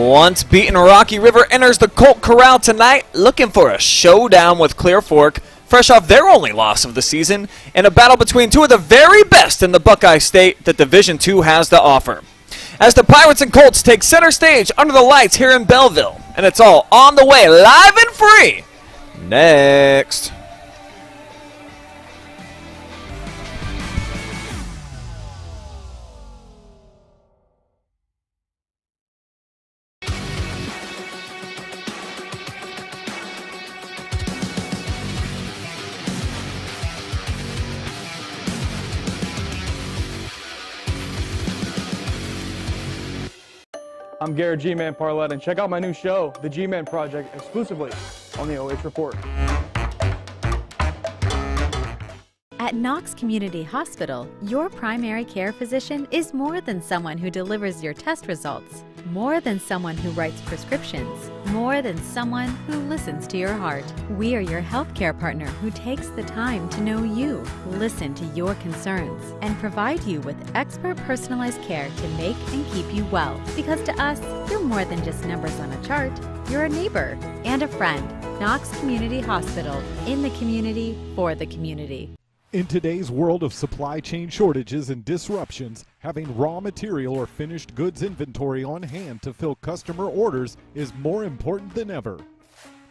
Once beaten, Rocky River enters the Colt Corral tonight looking for a showdown with Clear Fork, fresh off their only loss of the season, in a battle between two of the very best in the Buckeye State that Division II has to offer. As the Pirates and Colts take center stage under the lights here in Bellville, and it's all on the way, live and free, next. I'm Garret G-Man Parlett, and check out my new show, The G-Man Project, exclusively on the OH Report. At Knox Community Hospital, your primary care physician is more than someone who delivers your test results, more than someone who writes prescriptions, more than someone who listens to your heart. We are your healthcare partner who takes the time to know you, listen to your concerns, and provide you with expert personalized care to make and keep you well. Because to us, you're more than just numbers on a chart. You're a neighbor and a friend. Knox Community Hospital, in the community, for the community. In today's world of supply chain shortages and disruptions, having raw material or finished goods inventory on hand to fill customer orders is more important than ever.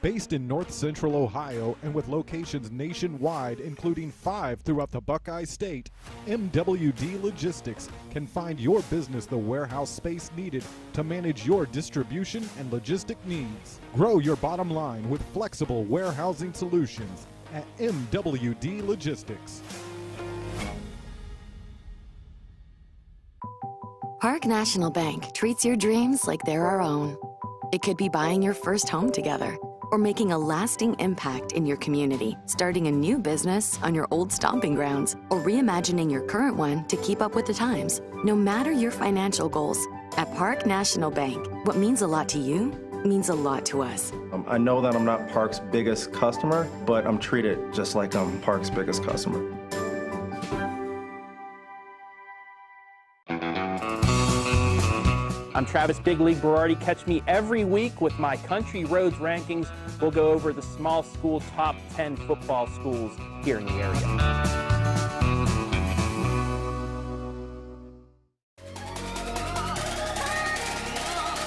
Based in North Central Ohio and with locations nationwide, including 5 throughout the Buckeye State, MWD Logistics can find your business the warehouse space needed to manage your distribution and logistic needs. Grow your bottom line with flexible warehousing solutions at MWD Logistics. Park National Bank treats your dreams like they're our own. It could be buying your first home together, or making a lasting impact in your community, starting a new business on your old stomping grounds, or reimagining your current one to keep up with the times. No matter your financial goals, at Park National Bank, what means a lot to you means a lot to us. I know that I'm not Park's biggest customer, but I'm treated just like I'm Park's biggest customer. I'm Travis Big League Berardi. Catch me every week with my Country Roads rankings. We'll go over the small school top 10 football schools here in the area.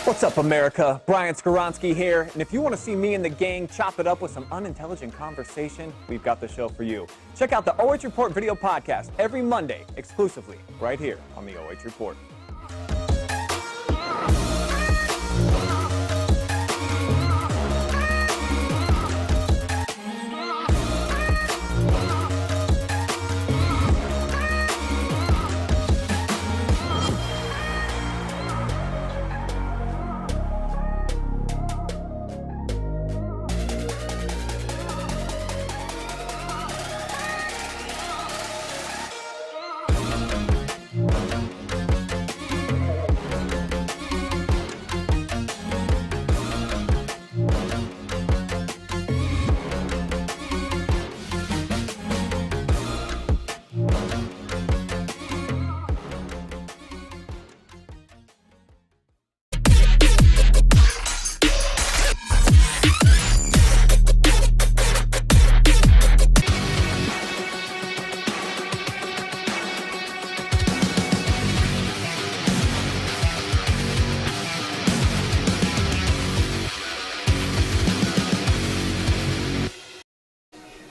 What's up, America? Brian Skowronski here, and if you want to see me and the gang chop it up with some unintelligent conversation, we've got the show for you. Check out the OH Report video podcast every Monday, exclusively right here on the OH Report.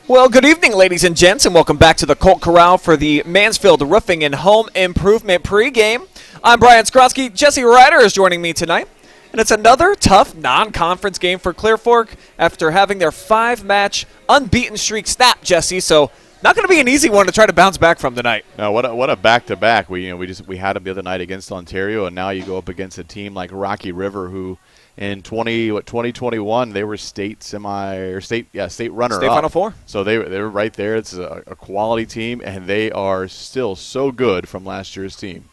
Well, good evening, ladies and gents, and welcome back to the Colt Corral for the Mansfield Roofing and Home Improvement pregame. I'm Brian Skowronski. Jesse Ryder is joining me tonight, and it's another tough non-conference game for Clear Fork after having their 5-match unbeaten streak snapped, Jesse. So not going to be an easy one to try to bounce back from tonight. No, what a back-to-back. We had them the other night against Ontario, and now you go up against a team like Rocky River, who in 2021 they were state runner-up. State Final Four. So they were right there. It's a quality team, and they are still so good from last year's team.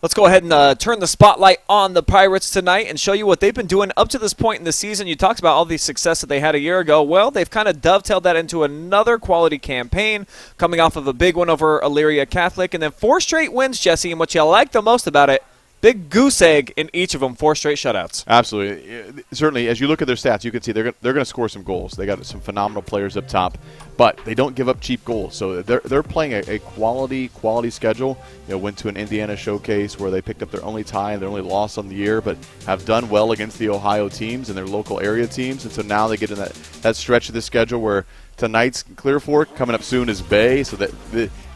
Let's go ahead and turn the spotlight on the Pirates tonight and show you what they've been doing up to this point in the season. You talked about all the success that they had a year ago. Well, they've kind of dovetailed that into another quality campaign, coming off of a big one over Elyria Catholic, and then 4 straight wins, Jesse, and what you like the most about it, big goose egg in each of them, 4 straight shutouts. Absolutely. Certainly, as you look at their stats, you can see they're going to score some goals. They got some phenomenal players up top, but they don't give up cheap goals. So they're playing a quality schedule. Went to an Indiana showcase where they picked up their only tie and their only loss on the year, but have done well against the Ohio teams and their local area teams. And so now they get in that stretch of the schedule where tonight's Clear Fork, coming up soon is Bay, so that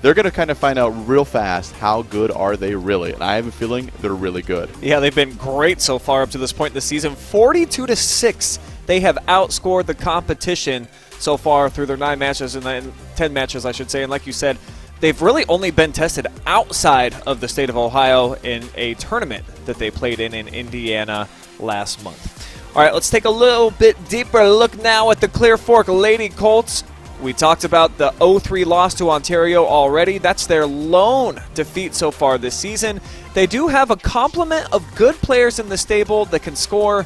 they're going to kind of find out real fast how good are they really. And I have a feeling they're really good. Yeah, they've been great so far up to this point in the season. 42-6, they have outscored the competition so far through their 9 matches and 10 matches, I should say. And like you said, they've really only been tested outside of the state of Ohio in a tournament that they played in Indiana last month. All right, let's take a little bit deeper look now at the Clear Fork Lady Colts. We talked about the 0-3 loss to Ontario already. That's their lone defeat so far this season. They do have a complement of good players in the stable that can score,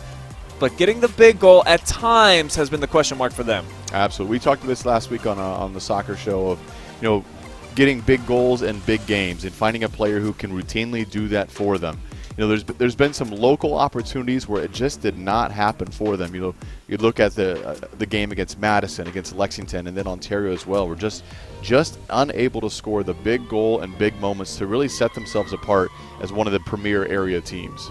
but getting the big goal at times has been the question mark for them. Absolutely. We talked about this last week on the soccer show of, getting big goals and big games and finding a player who can routinely do that for them. There's been some local opportunities where it just did not happen for them. You look at the game against Madison, against Lexington, and then Ontario as well. We're just unable to score the big goal and big moments to really set themselves apart as one of the premier area teams.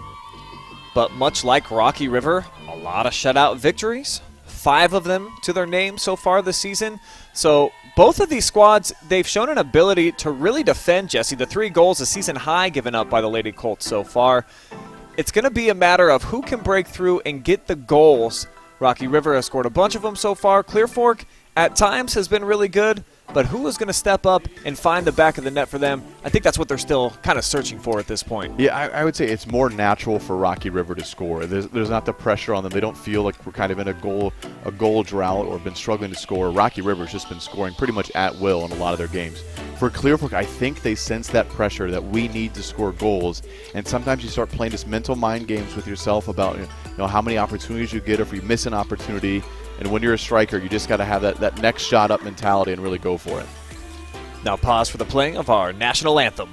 But much like Rocky River, a lot of shutout victories, 5 of them to their name so far this season. So both of these squads, they've shown an ability to really defend, Jesse. The 3 goals, a season high given up by the Lady Colts so far. It's going to be a matter of who can break through and get the goals. Rocky River has scored a bunch of them so far. Clear Fork, at times, has been really good. But who is going to step up and find the back of the net for them? I think that's what they're still kind of searching for at this point. Yeah, I would say it's more natural for Rocky River to score. There's not the pressure on them. They don't feel like we're kind of in a goal drought or been struggling to score. Rocky River's just been scoring pretty much at will in a lot of their games. For Clear Fork, I think they sense that pressure that we need to score goals. And sometimes you start playing this mental mind games with yourself about how many opportunities you get if you miss an opportunity. And when you're a striker, you just got to have that next shot up mentality and really go for it. Now pause for the playing of our national anthem.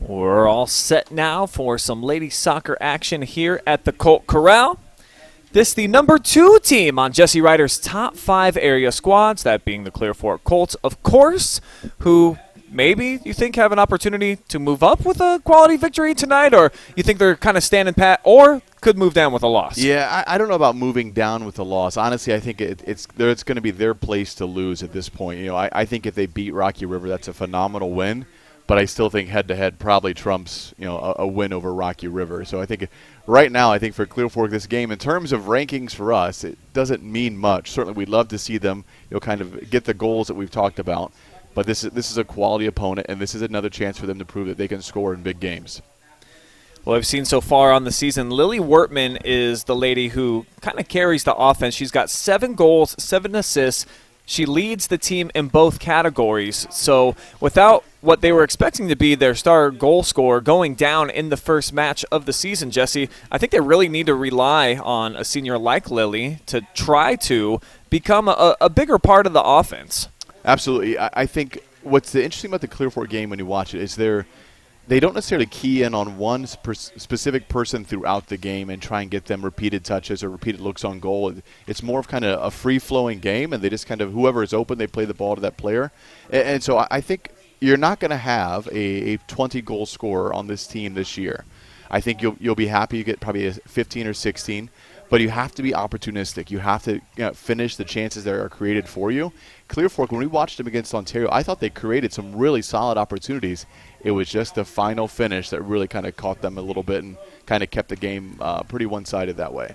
We're all set now for some ladies soccer action here at the Colt Corral. This the number 2 team on Jesse Ryder's top 5 area squads, that being the Clear Fork Colts, of course, who maybe you think have an opportunity to move up with a quality victory tonight, or you think they're kind of standing pat, or could move down with a loss? Yeah, I don't know about moving down with a loss. Honestly, I think it's going to be their place to lose at this point. I think if they beat Rocky River, that's a phenomenal win. But I still think head-to-head probably trumps, a win over Rocky River. So I think right now, I think for Clear Fork, this game, in terms of rankings for us, it doesn't mean much. Certainly, we'd love to see them, kind of get the goals that we've talked about. But this is a quality opponent, and this is another chance for them to prove that they can score in big games. Well, I've seen so far on the season, Lilly Wortman is the lady who kind of carries the offense. She's got 7 goals, 7 assists. She leads the team in both categories. So without what they were expecting to be their star goal scorer going down in the first match of the season, Jesse, I think they really need to rely on a senior like Lilly to try to become a bigger part of the offense. Absolutely. I think what's interesting about the Clear Fork game when you watch it is they don't necessarily key in on one specific person throughout the game and try and get them repeated touches or repeated looks on goal. It's more of kind of a free-flowing game, and they just kind of, whoever is open, they play the ball to that player. And so I think you're not going to have a 20-goal scorer on this team this year. I think you'll be happy you get probably a 15 or 16, but you have to be opportunistic. You have to finish the chances that are created for you. Clear Fork, when we watched them against Ontario, I thought they created some really solid opportunities. It was just the final finish that really kind of caught them a little bit and kind of kept the game pretty one-sided that way.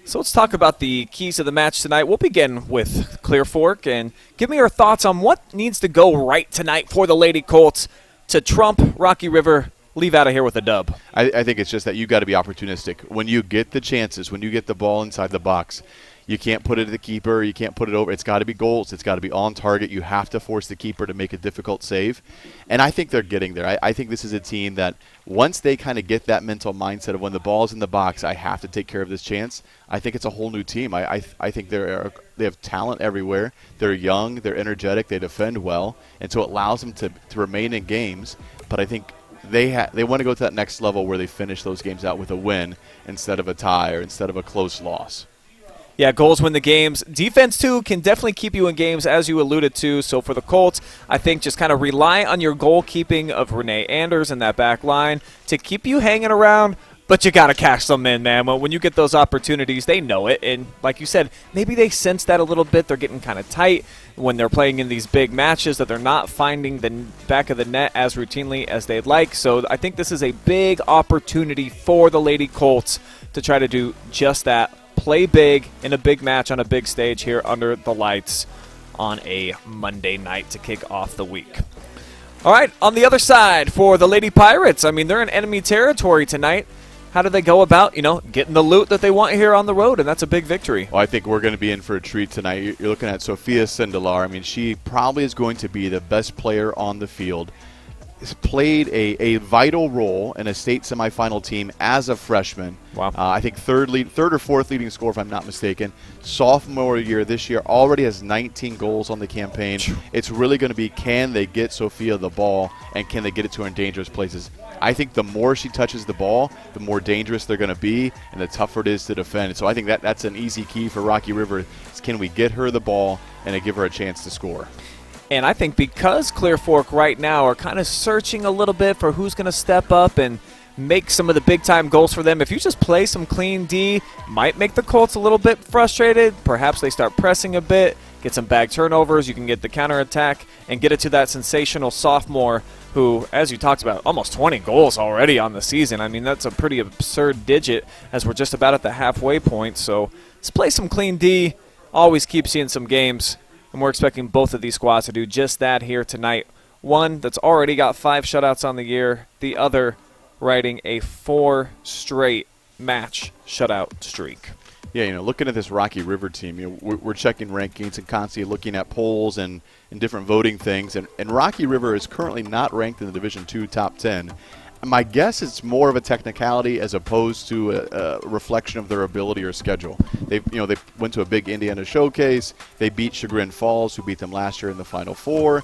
So let's talk about the keys of the match tonight. We'll begin with Clear Fork, and give me your thoughts on what needs to go right tonight for the Lady Colts to trump Rocky River, leave out of here with a dub. I think it's just that you got to be opportunistic. When you get the chances, when you get the ball inside the box, you can't put it to the keeper. You can't put it over. It's got to be goals. It's got to be on target. You have to force the keeper to make a difficult save. And I think they're getting there. I think this is a team that once they kind of get that mental mindset of when the ball's in the box, I have to take care of this chance, I think it's a whole new team. I think they have talent everywhere. They're young. They're energetic. They defend well. And so it allows them to remain in games. But I think they want to go to that next level where they finish those games out with a win instead of a tie or instead of a close loss. Yeah, goals win the games. Defense, too, can definitely keep you in games, as you alluded to. So for the Colts, I think just kind of rely on your goalkeeping of Renee Anders in that back line to keep you hanging around, but you got to cash them in, man. When you get those opportunities, they know it. And like you said, maybe they sense that a little bit. They're getting kind of tight when they're playing in these big matches, that they're not finding the back of the net as routinely as they'd like. So I think this is a big opportunity for the Lady Colts to try to do just that. Play big in a big match on a big stage here under the lights on a Monday night to kick off the week. All right, on the other side for the Lady Pirates, I mean, they're in enemy territory tonight. How do they go about, getting the loot that they want here on the road? And that's a big victory. Well, I think we're going to be in for a treat tonight. You're looking at Sophia Sindelar. I mean, she probably is going to be the best player on the field. Has played a vital role in a state semifinal team as a freshman. Wow. I think third or fourth leading scorer, if I'm not mistaken. Sophomore year this year, already has 19 goals on the campaign. It's really going to be, can they get Sophia the ball, and can they get it to her in dangerous places? I think the more she touches the ball, the more dangerous they're going to be, and the tougher it is to defend. So I think that's an easy key for Rocky River, is can we get her the ball and give her a chance to score? And I think because Clear Fork right now are kind of searching a little bit for who's going to step up and make some of the big-time goals for them, if you just play some clean D, might make the Colts a little bit frustrated. Perhaps they start pressing a bit, get some bag turnovers, you can get the counterattack, and get it to that sensational sophomore who, as you talked about, almost 20 goals already on the season. I mean, that's a pretty absurd digit as we're just about at the halfway point. So let's play some clean D, always keep seeing some games. And we're expecting both of these squads to do just that here tonight. One that's already got 5 shutouts on the year, the other riding a 4 straight match shutout streak. Yeah, looking at this Rocky River team, we're checking rankings and constantly looking at polls and different voting things. And Rocky River is currently not ranked in the Division II top 10. My guess it's more of a technicality as opposed to a reflection of their ability or schedule. They went to a big Indiana showcase. They beat Chagrin Falls, who beat them last year in the Final Four.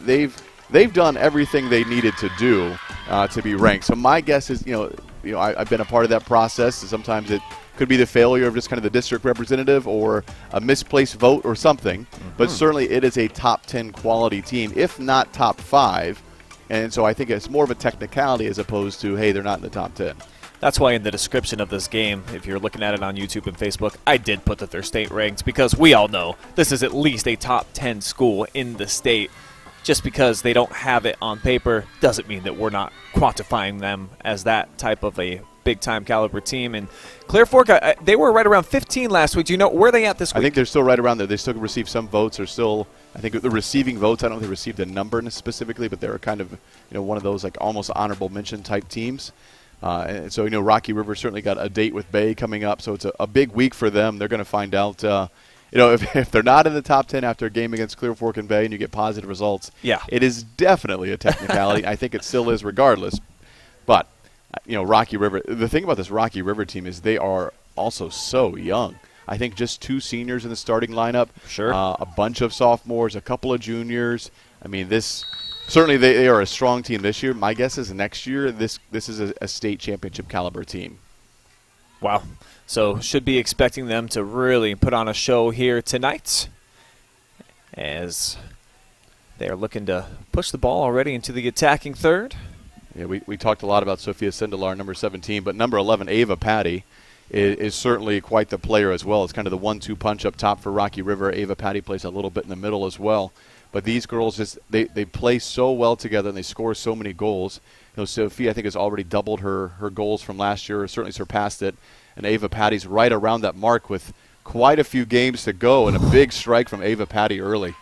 They've done everything they needed to do to be ranked. So my guess is, I've been a part of that process. And sometimes it could be the failure of just kind of the district representative or a misplaced vote or something. Mm-hmm. But certainly it is a top 10 quality team, if not top 5. And so I think it's more of a technicality as opposed to, hey, they're not in the top 10. That's why in the description of this game, if you're looking at it on YouTube and Facebook, I did put that they're state ranked because we all know this is at least a top 10 school in the state. Just because they don't have it on paper doesn't mean that we're not quantifying them as that type of a big-time caliber team. And Clear Fork, they were right around 15 last week. Do you know where are they at this week? I think they're still right around there. They still receive some votes. They're still, I think, the receiving votes. I don't know if they received a number specifically, but they're kind of, one of those like almost honorable mention type teams. And so, Rocky River certainly got a date with Bay coming up, so it's a big week for them. They're going to find out, if they're not in the top 10 after a game against Clear Fork and Bay and you get positive results, yeah, it is definitely a technicality. I think it still is regardless. But, Rocky River, the thing about this Rocky River team is they are also so young. I think just 2 seniors in the starting lineup. Sure. A bunch of sophomores, a couple of juniors. I mean, this certainly they are a strong team this year. My guess is next year this is a state championship caliber team. Wow. So should be expecting them to really put on a show here tonight, as they are looking to push the ball already into the attacking third. Yeah, we talked a lot about Sophia Sindelar, number 17, but number 11, Ava Patty, is certainly quite the player as well. It's kind of the 1-2 punch up top for Rocky River. Ava Patty plays a little bit in the middle as well. But these girls, they play so well together and they score so many goals. You know, Sophia, I think, has already doubled her goals from last year, or certainly surpassed it. And Ava Patty's right around that mark with quite a few games to go, and a big strike from Ava Patty early.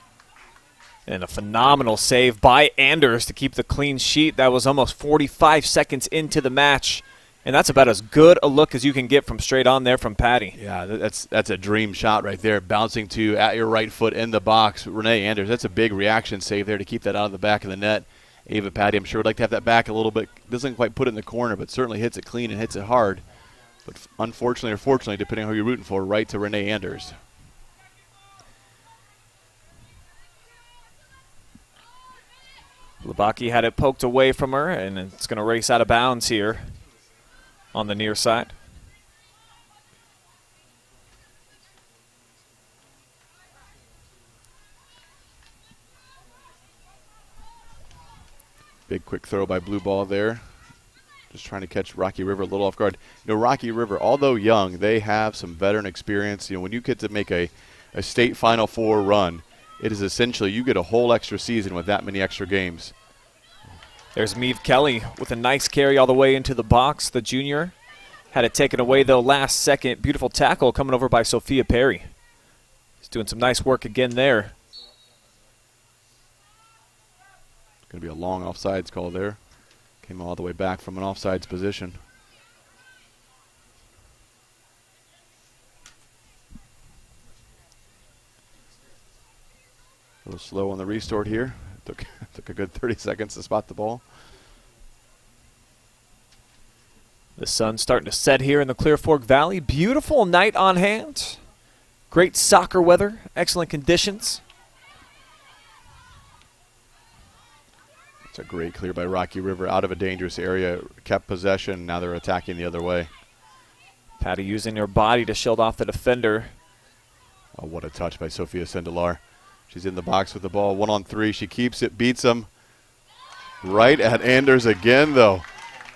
And a phenomenal save by Anders to keep the clean sheet. That was almost 45 seconds into the match. And that's about as good a look as you can get from straight on there from Patty. Yeah, that's a dream shot right there, bouncing to at your right foot in the box. Renee Anders, that's a big reaction save there to keep that out of the back of the net. Ava Patty, I'm sure, would like to have that back a little bit. Doesn't quite put it in the corner, but certainly hits it clean and hits it hard. But unfortunately or fortunately, depending on who you're rooting for, right to Renee Anders. Labaki had it poked away from her, and it's going to race out of bounds here on the near side. Big quick throw by Blue Ball there. Just trying to catch Rocky River a little off guard. You know, Rocky River, although young, they have some veteran experience. You know, when you get to make a state Final Four run, it is essentially you get a whole extra season with that many extra games. There's Meave Kelly with a nice carry all the way into the box. The junior had it taken away, though, last second. Beautiful tackle coming over by Sophia Perry. He's doing some nice work again there. Going to be a long offsides call there. Came all the way back from an offsides position. A little slow on the restart here. Took a good 30 seconds to spot the ball. The sun's starting to set here in the Clear Fork Valley. Beautiful night on hand. Great soccer weather. Excellent conditions. It's a great clear by Rocky River out of a dangerous area. Kept possession. Now they're attacking the other way. Patty using her body to shield off the defender. Oh, what a touch by Sophia Sindelar. She's in the box with the ball. 1-on-3. She keeps it, beats him. Right at Anders again, though.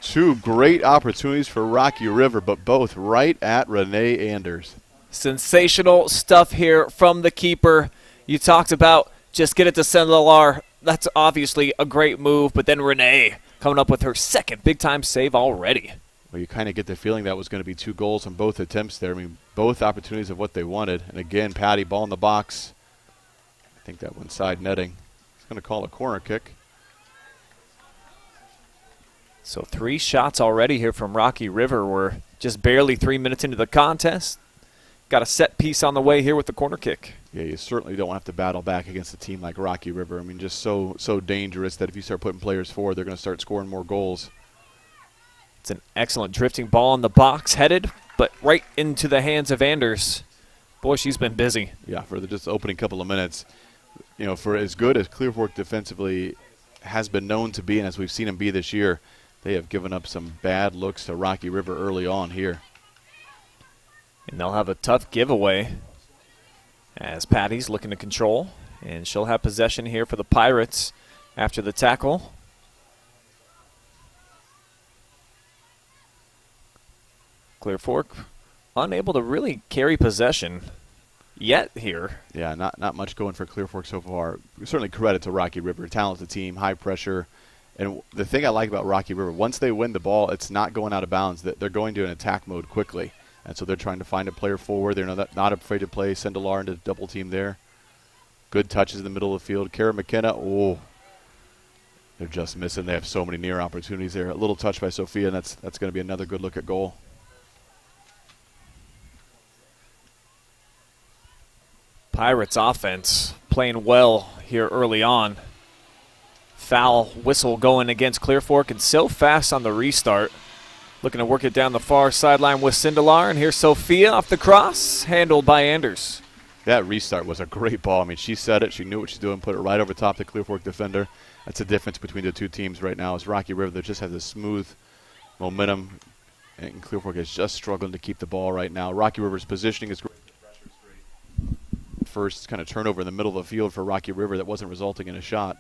Two great opportunities for Rocky River, but both right at Renee Anders. Sensational stuff here from the keeper. You talked about just get it to Sindelar. That's obviously a great move, but then Renee coming up with her second big-time save already. Well, you kind of get the feeling that was going to be 2 goals on both attempts there. I mean, both opportunities of what they wanted. And again, Patty, ball in the box. I think that went side netting. He's going to call a corner kick. So 3 shots already here from Rocky River. We're just barely 3 minutes into the contest. Got a set piece on the way here with the corner kick. Yeah, you certainly don't have to battle back against a team like Rocky River. I mean, just so dangerous that if you start putting players forward, they're going to start scoring more goals. It's an excellent drifting ball in the box, headed, but right into the hands of Anders. Boy, she's been busy. Yeah, for the just opening couple of minutes. You know, for as good as Clear Fork defensively has been known to be, and as we've seen them be this year, they have given up some bad looks to Rocky River early on here. And they'll have a tough giveaway as Patty's looking to control. And she'll have possession here for the Pirates after the tackle. Clear Fork unable to really carry possession yet here. Yeah, not much going for Clear Fork so far. Certainly credit to Rocky River. Talented team, high pressure. And the thing I like about Rocky River, once they win the ball, it's not going out of bounds. They're going to an attack mode quickly. And so they're trying to find a player forward. They're not afraid to play Sindelar into the double team there. Good touches in the middle of the field. Kara McKenna, oh, they're just missing. They have so many near opportunities there. A little touch by Sophia, and that's going to be another good look at goal. Pirates offense playing well here early on. Foul whistle going against Clear Fork, and so fast on the restart. Looking to work it down the far sideline with Sindelar, and here's Sophia off the cross, handled by Anders. That restart was a great ball. I mean, she said it. She knew what she's doing. Put it right over top the Clear Fork defender. That's the difference between the two teams right now. Is Rocky River that just has this smooth momentum, and Clear Fork is just struggling to keep the ball right now. Rocky River's positioning is great. First kind of turnover in the middle of the field for Rocky River that wasn't resulting in a shot.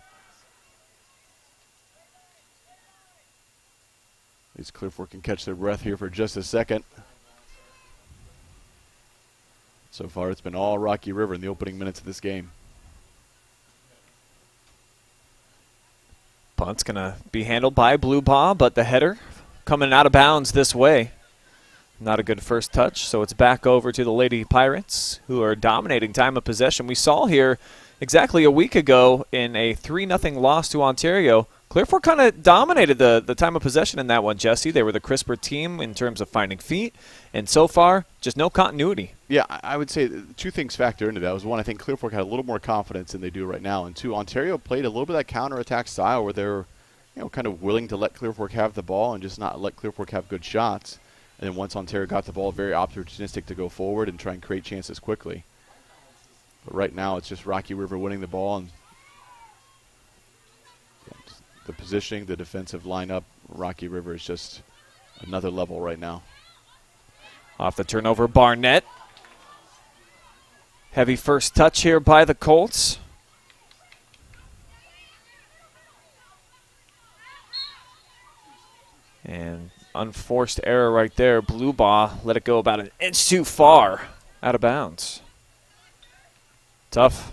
These Clear Fork can catch their breath here for just a second. So far, it's been all Rocky River in the opening minutes of this game. Punt's going to be handled by Blue Paw, but the header coming out of bounds this way. Not a good first touch, so it's back over to the Lady Pirates, who are dominating time of possession. We saw here exactly a week ago in a 3-0 loss to Ontario. Clear Fork kind of dominated the time of possession in that one, Jesse. They were the crisper team in terms of finding feet, and so far, just no continuity. Yeah, I would say two things factor into that. One, I think Clear Fork had a little more confidence than they do right now, and two, Ontario played a little bit of that counterattack style where they're kind of willing to let Clear Fork have the ball and just not let Clear Fork have good shots. And then once Ontario got the ball, very opportunistic to go forward and try and create chances quickly. But right now, it's just Rocky River winning the ball, and the positioning, the defensive lineup, Rocky River is just another level right now. Off the turnover, Barnett. Heavy first touch here by the Colts. And unforced error right there. Blue Ball let it go about an inch too far out of bounds. Tough.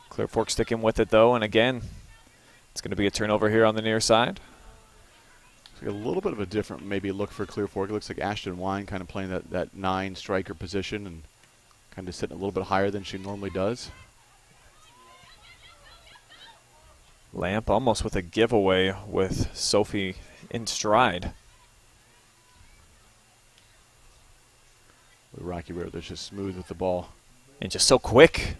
Clear Fork sticking with it, though, and again, it's going to be a turnover here on the near side. A little bit of a different maybe look for Clear Fork. It looks like Ashton Wine kind of playing that 9 striker position and kind of sitting a little bit higher than she normally does. Lamp almost with a giveaway with Sophie in stride. Rocky River, they're just smooth with the ball. And just so quick.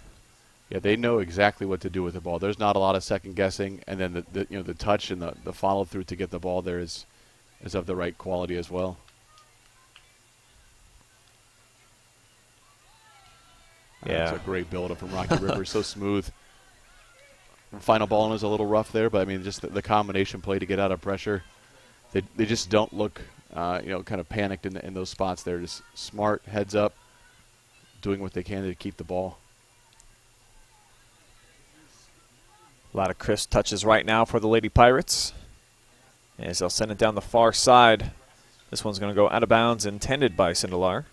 Yeah, they know exactly what to do with the ball. There's not a lot of second guessing, and then the touch and the follow through to get the ball there is of the right quality as well. Yeah, it's a great build up from Rocky River, so smooth. The final ball was a little rough there, but I mean just the combination play to get out of pressure. They just don't look kind of panicked in those spots. They're just smart, heads up, doing what they can to keep the ball. A lot of crisp touches right now for the Lady Pirates. As they'll send it down the far side. This one's going to go out of bounds, intended by Sindelar.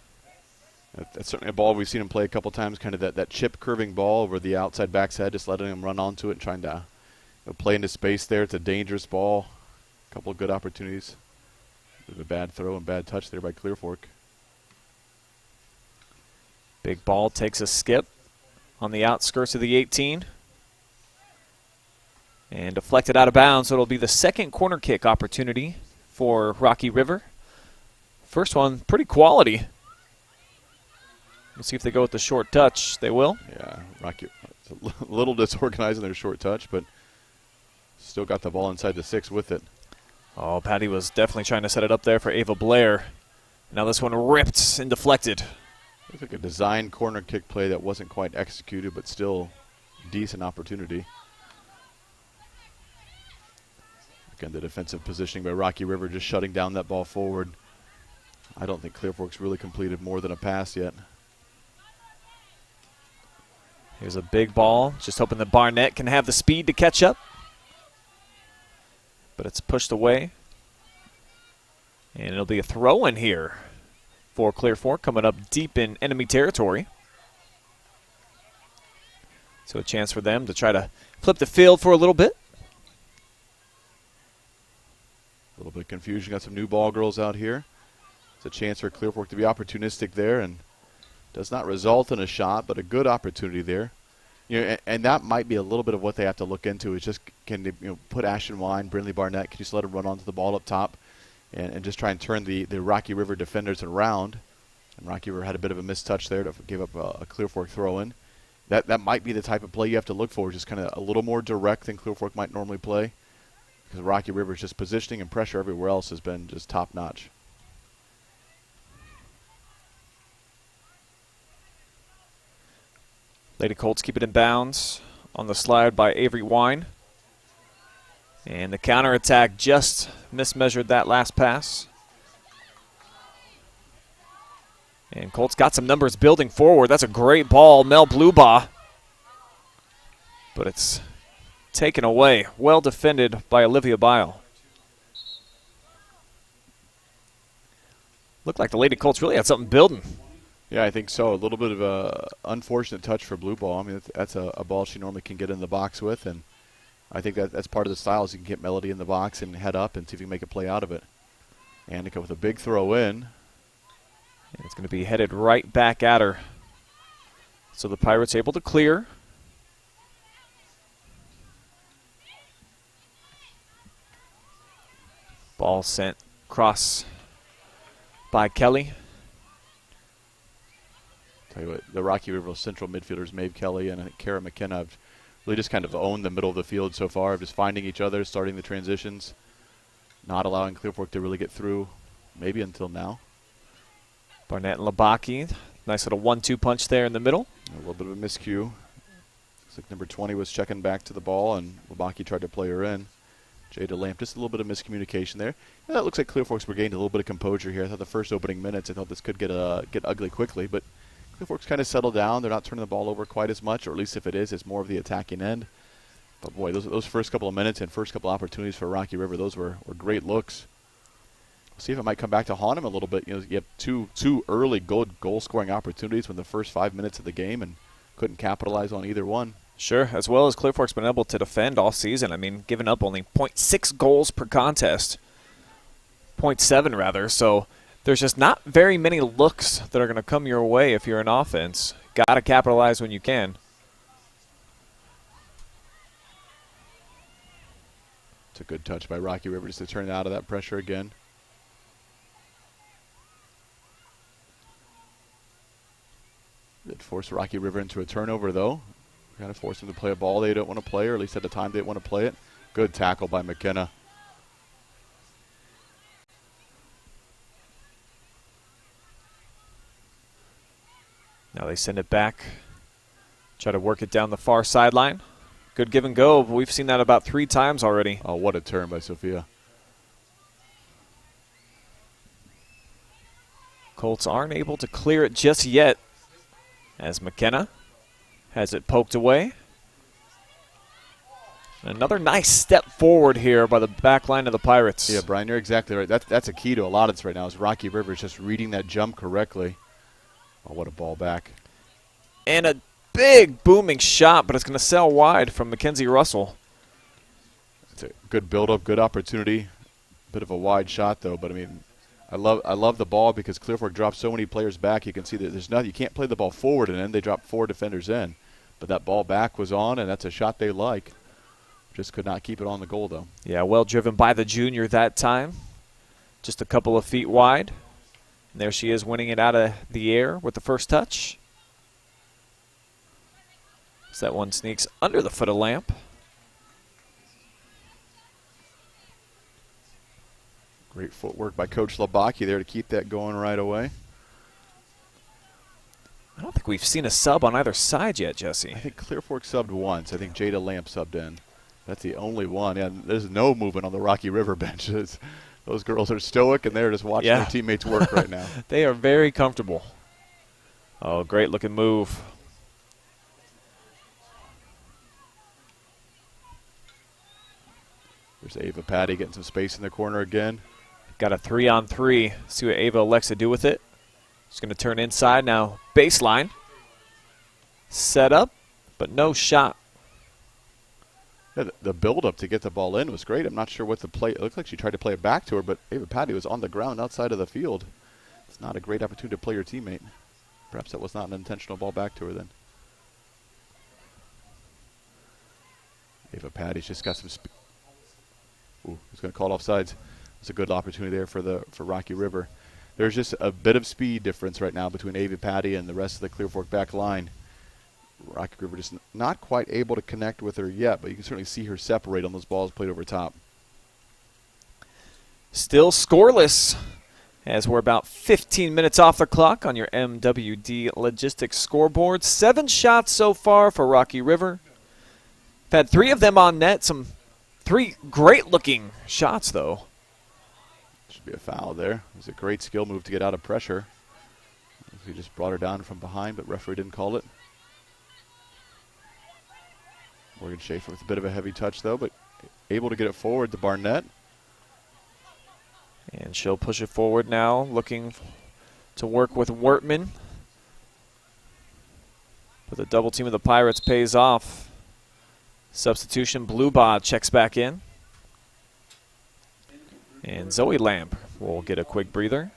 That's certainly a ball we've seen him play a couple times, kind of that chip curving ball over the outside back's head, just letting him run onto it and trying to play into space there. It's a dangerous ball. A couple of good opportunities. Bit of a bad throw and bad touch there by Clear Fork. Big ball takes a skip on the outskirts of the 18. And deflected out of bounds, so it'll be the second corner kick opportunity for Rocky River. First one, pretty quality. Let's see if they go with the short touch. They will. Yeah, Rocky, it's a little disorganized in their short touch, but still got the ball inside the 6 with it. Oh, Patty was definitely trying to set it up there for Ava Blair. Now this one ripped and deflected. Looks like a designed corner kick play that wasn't quite executed, but still decent opportunity. Again, the defensive positioning by Rocky River just shutting down that ball forward. I don't think Clear Fork's really completed more than a pass yet. Here's a big ball. Just hoping that Barnett can have the speed to catch up. But it's pushed away. And it'll be a throw in here for Clear Fork, coming up deep in enemy territory. So a chance for them to try to flip the field for a little bit. A little bit of confusion. Got some new ball girls out here. It's a chance for Clear Fork to be opportunistic there, and does not result in a shot, but a good opportunity there. And that might be a little bit of what they have to look into. Is just can they put Ashton Wine, Brindley Barnett, can you just let them run onto the ball up top, and just try and turn the Rocky River defenders around. And Rocky River had a bit of a missed touch there to give up a Clear Fork throw in. That might be the type of play you have to look for, just kind of a little more direct than Clear Fork might normally play. Because Rocky River's just positioning and pressure everywhere else has been just top-notch. Lady Colts keep it in bounds on the slide by Avery Wine. And the counterattack just mismeasured that last pass. And Colts got some numbers building forward. That's a great ball, Mel Bluebaugh. But it's taken away. Well defended by Olivia Bile. Looked like the Lady Colts really had something building. Yeah, I think so. A little bit of a unfortunate touch for Bluebaugh. I mean, that's a ball she normally can get in the box with, and I think that's part of the style is you can get Melody in the box and head up and see if you can make a play out of it. Annika with a big throw in. And it's going to be headed right back at her. So the Pirates able to clear. Ball sent cross by Kelly. Tell you what, the Rocky River Central midfielders, Maeve Kelly and I think Kara McKenna, have really just kind of owned the middle of the field so far, just finding each other, starting the transitions, not allowing Clear Fork to really get through, maybe until now. Barnett and Labaki, nice little 1-2 punch there in the middle. A little bit of a miscue. Looks like number 20 was checking back to the ball, and Labaki tried to play her in. Jada Lamp, just a little bit of miscommunication there. Yeah, that looks like Clear Fork's regained a little bit of composure here. I thought the first opening minutes, I thought this could get ugly quickly, but Clear Fork's kind of settled down. They're not turning the ball over quite as much, or at least if it is, it's more of the attacking end. But boy, those first couple of minutes and first couple opportunities for Rocky River, those were great looks. We'll see if it might come back to haunt him a little bit. You know, you have two early goal scoring opportunities in the first 5 minutes of the game and couldn't capitalize on either one. Sure, as well as Clear Fork's been able to defend all season. I mean, giving up only 0.6 goals per contest, 0.7 rather. So there's just not very many looks that are going to come your way if you're an offense. Got to capitalize when you can. It's a good touch by Rocky River just to turn out of that pressure again. Did force Rocky River into a turnover, though. Kind of force them to play a ball they don't want to play, or at least at the time they didn't want to play it. Good tackle by McKenna. Now they send it back. Try to work it down the far sideline. Good give and go, but we've seen that about 3 times already. Oh, what a turn by Sophia. Colts aren't able to clear it just yet, as McKenna has it poked away. Another nice step forward here by the back line of the Pirates. Yeah, Brian, you're exactly right. That's a key to a lot of this right now is Rocky Rivers just reading that jump correctly. Oh, what a ball back. And a big booming shot, but it's going to sail wide from Mackenzie Russell. It's a good build-up, good opportunity. Bit of a wide shot, though, but I mean, I love the ball because Clear Fork drops so many players back. You can see that there's nothing. You can't play the ball forward and then they drop 4 defenders in. But that ball back was on, and that's a shot they like. Just could not keep it on the goal, though. Yeah, well driven by the junior that time. Just a couple of feet wide. And there she is winning it out of the air with the first touch. As that one sneaks under the foot of Lamp. Great footwork by Coach Labaki there to keep that going right away. I don't think we've seen a sub on either side yet, Jesse. I think Clear Fork subbed once. I think Jada Lamp subbed in. That's the only one. Yeah, there's no movement on the Rocky River benches. Those girls are stoic, and they're just watching their teammates work right now. They are very comfortable. Oh, great looking move. There's Ava Patty getting some space in the corner again. Got a 3-on-3. See what Ava elects to do with it. She's going to turn inside now. Baseline. Set up, but no shot. Yeah, the build-up to get the ball in was great. I'm not sure what the play. It looked like she tried to play it back to her, but Ava Patty was on the ground outside of the field. It's not a great opportunity to play your teammate. Perhaps that was not an intentional ball back to her then. Ava Patty's just got some speed. Ooh, he's going to call it offsides. It's a good opportunity there for Rocky River. There's just a bit of speed difference right now between Ava Patty and the rest of the Clear Fork back line. Rocky River just not quite able to connect with her yet, but you can certainly see her separate on those balls played over top. Still scoreless as we're about 15 minutes off the clock on your MWD Logistics scoreboard. 7 shots so far for Rocky River. We've had 3 of them on net. 3 great-looking shots, though. Should be a foul there. It was a great skill move to get out of pressure. He just brought her down from behind, but referee didn't call it. Morgan Schaefer with a bit of a heavy touch, though, but able to get it forward to Barnett. And she'll push it forward now, looking to work with Wortman. But the double team of the Pirates pays off. Substitution, Bluebod checks back in. And Zoe Lamp will get a quick breather.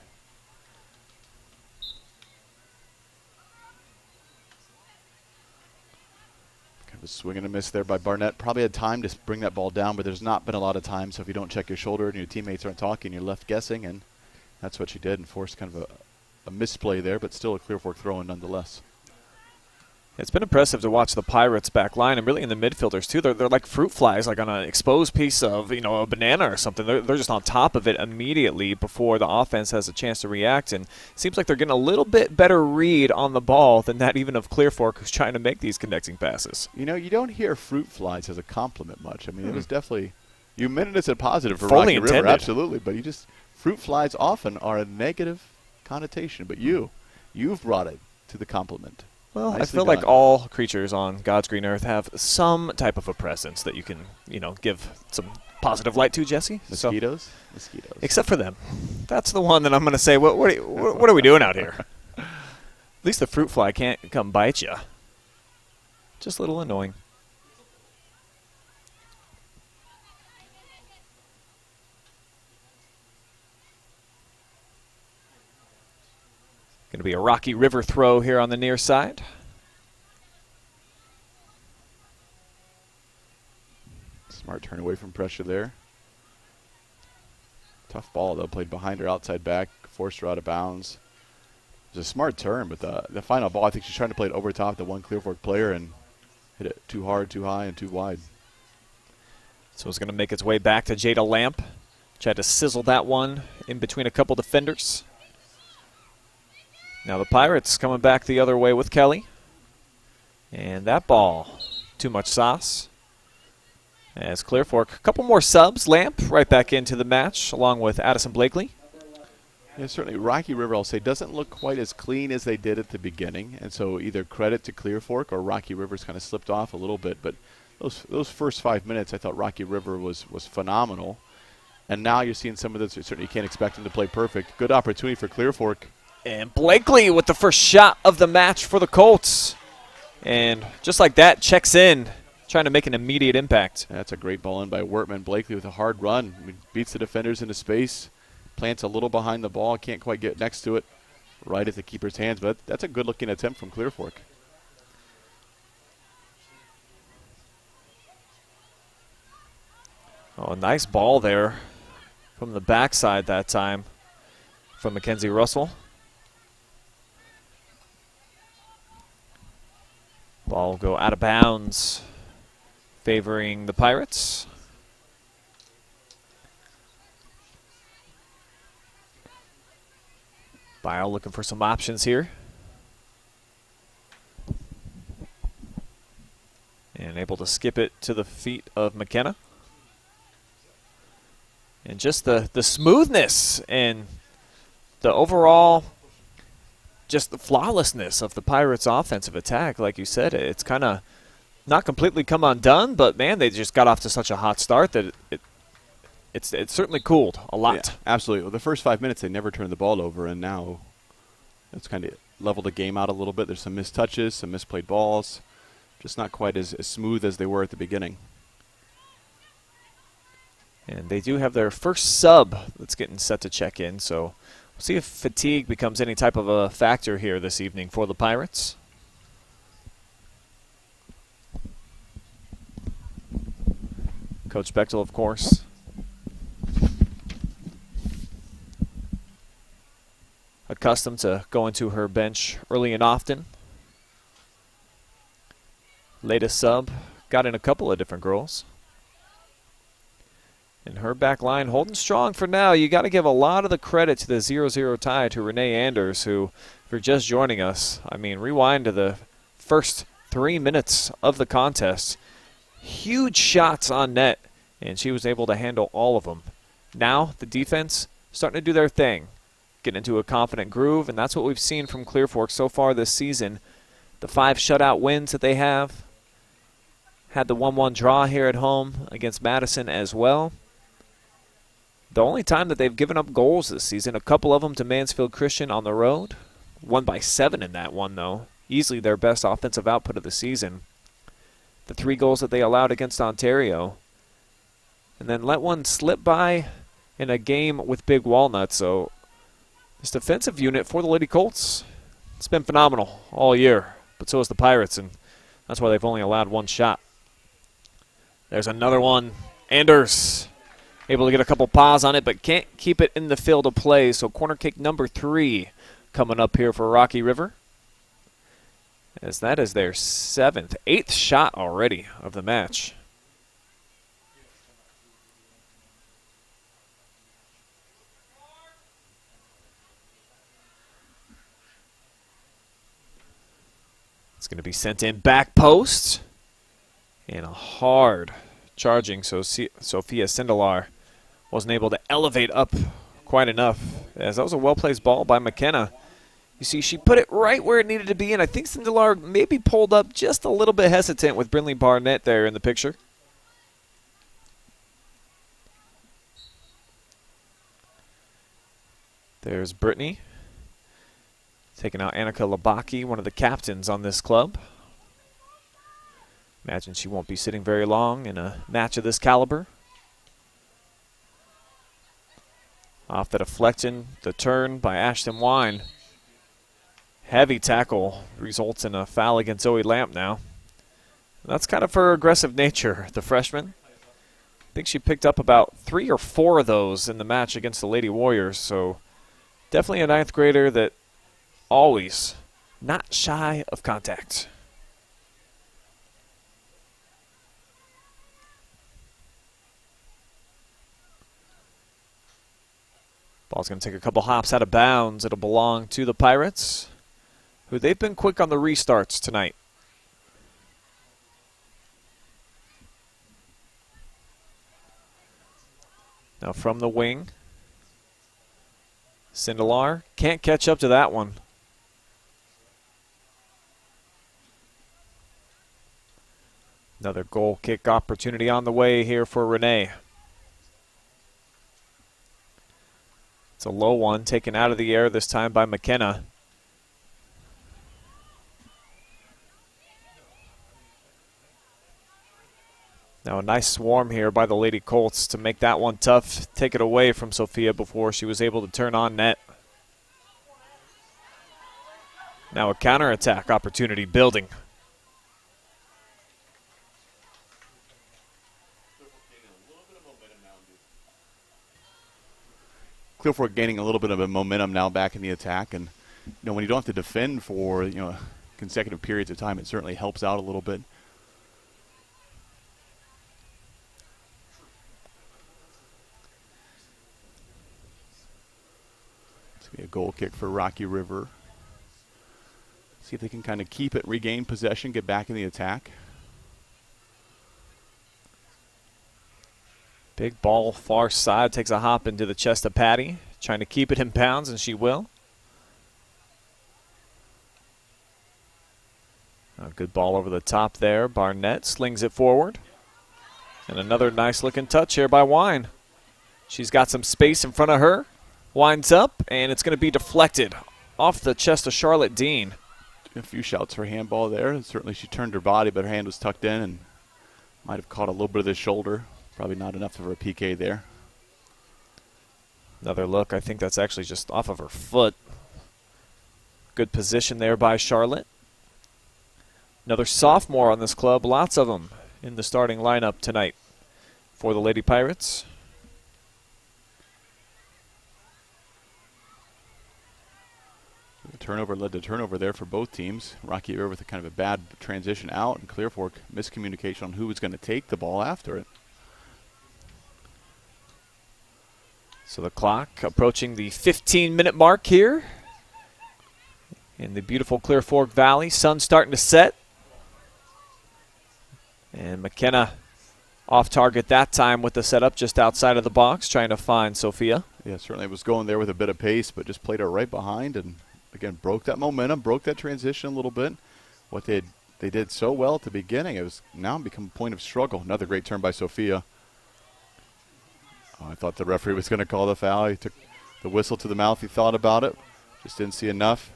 Kind of a swing and a miss there by Barnett. Probably had time to bring that ball down, but there's not been a lot of time. So if you don't check your shoulder and your teammates aren't talking, you're left guessing, and that's what she did and forced kind of a misplay there, but still a Clear Fork throw-in nonetheless. It's been impressive to watch the Pirates back line, and really in the midfielders too. They're like fruit flies, like on an exposed piece of a banana or something. They're just on top of it immediately before the offense has a chance to react. And it seems like they're getting a little bit better read on the ball than that even of Clear Fork, who's trying to make these connecting passes. You don't hear fruit flies as a compliment much. I mean, it was definitely, you meant it as a positive for Fully Rocky intended. River, absolutely. But fruit flies often are a negative connotation. But you've brought it to the compliment. Well, Nicely I feel done. like all creatures on God's green earth have some type of a presence that you can, give some positive light to, Jesse. Mosquitoes? So, Mosquitoes. except for them. That's the one that I'm going to say, what are we doing out here? At least the fruit fly can't come bite you. Just a little annoying. Going to be a Rocky River throw here on the near side. Smart turn away from pressure there. Tough ball, though, played behind her outside back, forced her out of bounds. It was a smart turn, but the final ball, I think she's trying to play it over top the one Clear Fork player and hit it too hard, too high, and too wide. So it's going to make its way back to Jada Lamp. Tried to sizzle that one in between a couple defenders. Now the Pirates coming back the other way with Kelly. And that ball, too much sauce. As Clear Fork, a couple more subs. Lamp right back into the match along with Addison Blakely. Yeah, certainly Rocky River, I'll say, doesn't look quite as clean as they did at the beginning. And so either credit to Clear Fork or Rocky River's kind of slipped off a little bit. But those first 5 minutes, I thought Rocky River was phenomenal. And now you're seeing some of this. Certainly you can't expect them to play perfect. Good opportunity for Clear Fork. And Blakely with the first shot of the match for the Colts. And just like that, checks in, trying to make an immediate impact. That's a great ball in by Wortman. Blakely with a hard run. I mean, beats the defenders into space. Plants a little behind the ball. Can't quite get next to it. Right at the keeper's hands. But that's a good-looking attempt from Clear Fork. Oh, nice ball there from the backside that time from Mackenzie Russell. Ball will go out of bounds, favoring the Pirates. Bio looking for some options here. And able to skip it to the feet of McKenna. And just the smoothness and the overall just the flawlessness of the Pirates' offensive attack. Like you said, it's kind of not completely come undone, but, man, they just got off to such a hot start that it's certainly cooled a lot. Yeah, absolutely. Well, the first 5 minutes, they never turned the ball over, and now it's kind of leveled the game out a little bit. There's some missed touches, some misplayed balls, just not quite as smooth as they were at the beginning. And they do have their first sub that's getting set to check in, so we'll see if fatigue becomes any type of a factor here this evening for the Pirates. Coach Bechtel, of course, accustomed to going to her bench early and often. Latest sub, got in a couple of different girls. And her back line holding strong for now. You got to give a lot of the credit to the 0-0 tie to Renee Anders, who, if you're just joining us, I mean, rewind to the first 3 minutes of the contest. Huge shots on net, and she was able to handle all of them. Now the defense starting to do their thing, getting into a confident groove, and that's what we've seen from Clear Fork so far this season. The 5 shutout wins that they have. Had the 1-1 draw here at home against Madison as well. The only time that they've given up goals this season, a couple of them to Mansfield Christian on the road. Won by 7 in that one, though. Easily their best offensive output of the season. The 3 goals that they allowed against Ontario. And then let one slip by in a game with Big Walnut. So this defensive unit for the Lady Colts, it's been phenomenal all year. But so has the Pirates, and that's why they've only allowed 1 shot. There's another one. Anders able to get a couple paws on it, but can't keep it in the field of play. So corner kick number 3 coming up here for Rocky River, as that is their 8th shot already of the match. It's going to be sent in back post, and a hard charging, so Sophia Sindelar wasn't able to elevate up quite enough, as that was a well-placed ball by McKenna. You see, she put it right where it needed to be, and I think Sindelar maybe pulled up just a little bit hesitant with Brinley Barnett there in the picture. There's Brittany taking out Annika Labaki, one of the captains on this club. Imagine she won't be sitting very long in a match of this caliber. Off the deflection, the turn by Ashton Wine. Heavy tackle results in a foul against Zoe Lamp now. That's kind of her aggressive nature, the freshman. I think she picked up about 3 or 4 of those in the match against the Lady Warriors, so definitely a 9th grader that always not shy of contact. Ball's going to take a couple hops out of bounds. It'll belong to the Pirates, who they've been quick on the restarts tonight. Now from the wing, Sindelar can't catch up to that one. Another goal kick opportunity on the way here for Renee. It's a low one taken out of the air this time by McKenna. Now a nice swarm here by the Lady Colts to make that one tough. Take it away from Sophia before she was able to turn on net. Now a counterattack opportunity building. Clear Fork gaining a little bit of a momentum now back in the attack, and when you don't have to defend for consecutive periods of time, it certainly helps out a little bit. It's going to be a goal kick for Rocky River. See if they can kind of keep it, regain possession, get back in the attack. Big ball far side, takes a hop into the chest of Patty, trying to keep it in bounds, and she will. A good ball over the top there. Barnett slings it forward. And another nice looking touch here by Wine. She's got some space in front of her. Winds up, and it's going to be deflected off the chest of Charlotte Dean. A few shouts for handball there. Certainly she turned her body, but her hand was tucked in and might have caught a little bit of the shoulder. Probably not enough of a PK there. Another look. I think that's actually just off of her foot. Good position there by Charlotte. Another sophomore on this club. Lots of them in the starting lineup tonight for the Lady Pirates. The turnover led to turnover there for both teams. Rocky River with a kind of a bad transition out, and Clear Fork miscommunication on who was going to take the ball after it. So the clock approaching the 15-minute mark here in the beautiful Clear Fork Valley. Sun starting to set. And McKenna off target that time with the setup just outside of the box, trying to find Sophia. Yeah, certainly was going there with a bit of pace, but just played her right behind and, again, broke that momentum, broke that transition a little bit. What they did so well at the beginning, it was now become a point of struggle. Another great turn by Sophia. I thought the referee was going to call the foul. He took the whistle to the mouth. He thought about it. Just didn't see enough.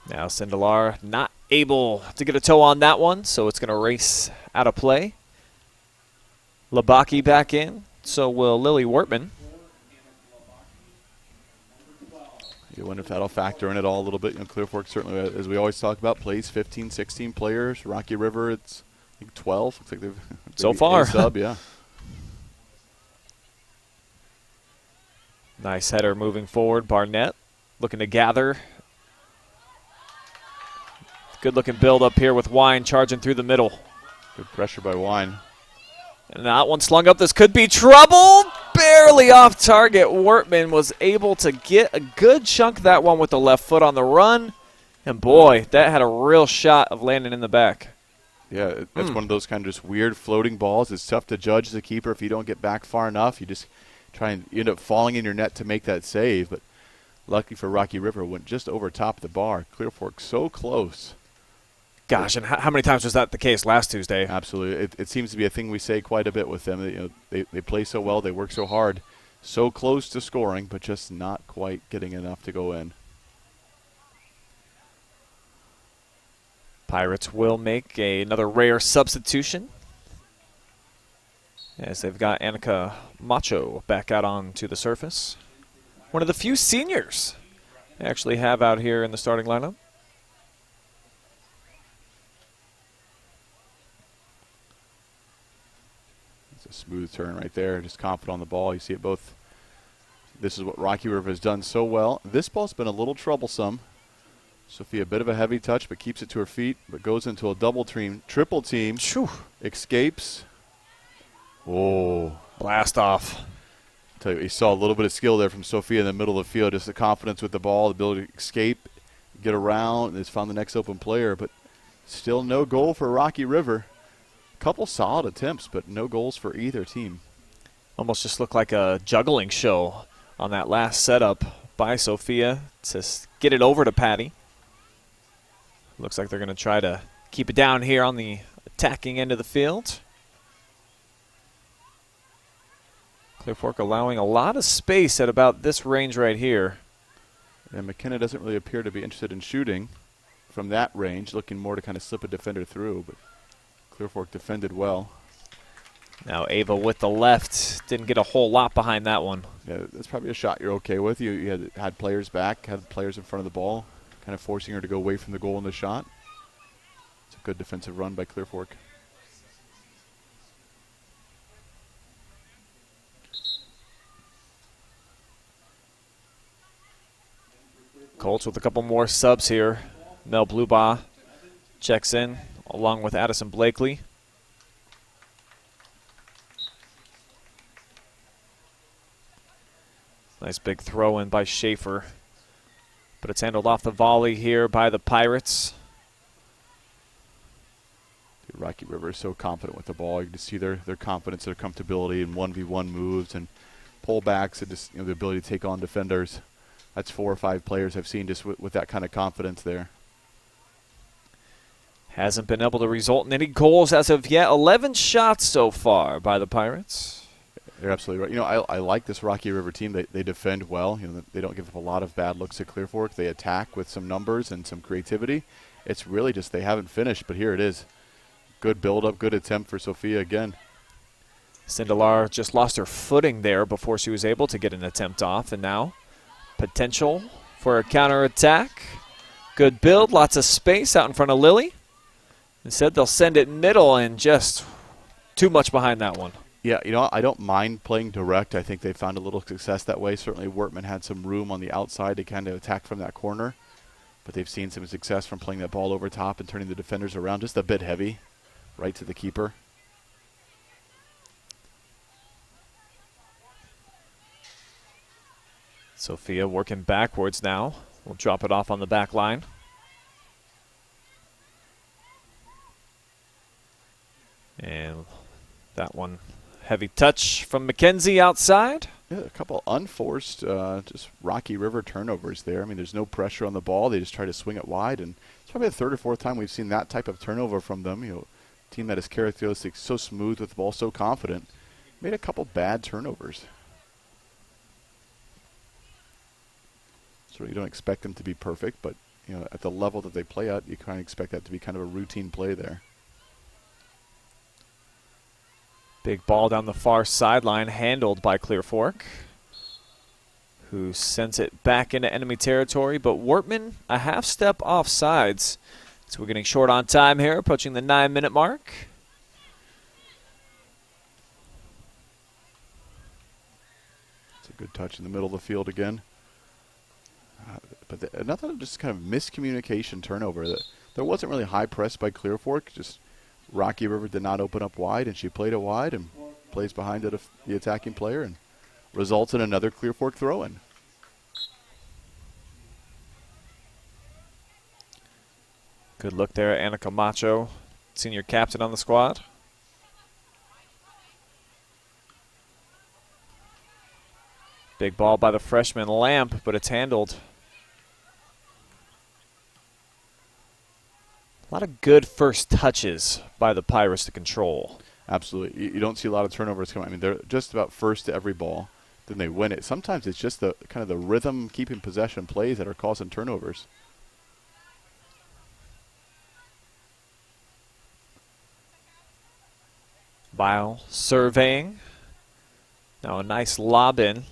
Now Sindelar not able to get a toe on that one, so it's going to race out of play. Labaki back in, so will Lilly Wortman. You wonder if that'll factor in it all a little bit. You know, Clear Fork certainly, as we always talk about, plays 15, 16 players. Rocky River, it's I think 12. Looks like they've so far. A sub, yeah. Nice header moving forward. Barnett looking to gather. Good looking build up here with Wine charging through the middle. Good pressure by Wine. And that one slung up. This could be trouble. Barely off target. Wortman was able to get a good chunk of that one with the left foot on the run. And boy, that had a real shot of landing in the back. Yeah, that's one of those kind of just weird floating balls. It's tough to judge as a keeper if you don't get back far enough. You just try and you end up falling in your net to make that save. But lucky for Rocky River, went just over top of the bar. Clear Fork so close. Gosh, and how many times was that the case last Tuesday? Absolutely. It seems to be a thing we say quite a bit with them. You know, they play so well, they work so hard, so close to scoring, but just not quite getting enough to go in. Pirates will make another rare substitution, as they've got Annika Macho back out onto the surface. One of the few seniors they actually have out here in the starting lineup. It's a smooth turn right there, just confident on the ball. You see it both. This is what Rocky River has done so well. This ball's been a little troublesome. Sophia, a bit of a heavy touch, but keeps it to her feet, but goes into a double team, triple team, escapes. Oh. Blast off. Tell you, you saw a little bit of skill there from Sophia in the middle of the field, just the confidence with the ball, the ability to escape, get around, and has found the next open player, but still no goal for Rocky River. Couple solid attempts, but no goals for either team. Almost just looked like a juggling show on that last setup by Sophia to get it over to Patty. Looks like they're going to try to keep it down here on the attacking end of the field. Clear Fork allowing a lot of space at about this range right here. And McKenna doesn't really appear to be interested in shooting from that range, looking more to kind of slip a defender through, but Clear Fork defended well. Now Ava with the left. Didn't get a whole lot behind that one. Yeah, that's probably a shot you're okay with. You had players back, had players in front of the ball, kind of forcing her to go away from the goal in the shot. It's a good defensive run by Clear Fork. Colts with a couple more subs here. Mel Blubaugh checks in along with Addison Blakely. Nice big throw in by Schaefer. But it's handled off the volley here by the Pirates. Rocky River is so confident with the ball. You can just see their confidence, their comfortability in 1v1 moves and pullbacks and just the ability to take on defenders. That's 4 or 5 players I've seen just with that kind of confidence there. Hasn't been able to result in any goals as of yet. 11 shots so far by the Pirates. You're absolutely right. I like this Rocky River team. They defend well. They don't give up a lot of bad looks at Clear Fork. They attack with some numbers and some creativity. It's really just they haven't finished, but here it is. Good build-up, good attempt for Sophia again. Sindelar just lost her footing there before she was able to get an attempt off, and now potential for a counterattack. Good build, lots of space out in front of Lilly. Instead, they'll send it middle and just too much behind that one. Yeah, I don't mind playing direct. I think they found a little success that way. Certainly, Wortman had some room on the outside to kind of attack from that corner. But they've seen some success from playing that ball over top and turning the defenders around just a bit heavy, right to the keeper. Sophia working backwards now. We'll drop it off on the back line. And that one, heavy touch from McKenzie outside. Yeah, a couple unforced, just Rocky River turnovers there. I mean, there's no pressure on the ball. They just try to swing it wide, and it's probably the third or fourth time we've seen that type of turnover from them. You know, team that is characteristic, so smooth with the ball, so confident, made a couple bad turnovers. So you don't expect them to be perfect, but you know, at the level that they play at, you kind of expect that to be kind of a routine play there. Big ball down the far sideline, handled by Clear Fork, who sends it back into enemy territory, but Wortman a half step off sides. So we're getting short on time here, approaching the 9-minute mark. It's a good touch in the middle of the field again. But another just kind of miscommunication turnover. There wasn't really high press by Clear Fork, just Rocky River did not open up wide, and she played it wide and plays behind it the attacking player and results in another Clear Fork throw-in. Good look there, Anna Camacho, senior captain on the squad. Big ball by the freshman Lamp, but it's handled. A lot of good first touches by the Pirates to control. Absolutely. You don't see a lot of turnovers coming. I mean, they're just about first to every ball. Then they win it. Sometimes it's just the kind of the rhythm, keeping possession plays that are causing turnovers. Bile surveying. Now a nice lob in.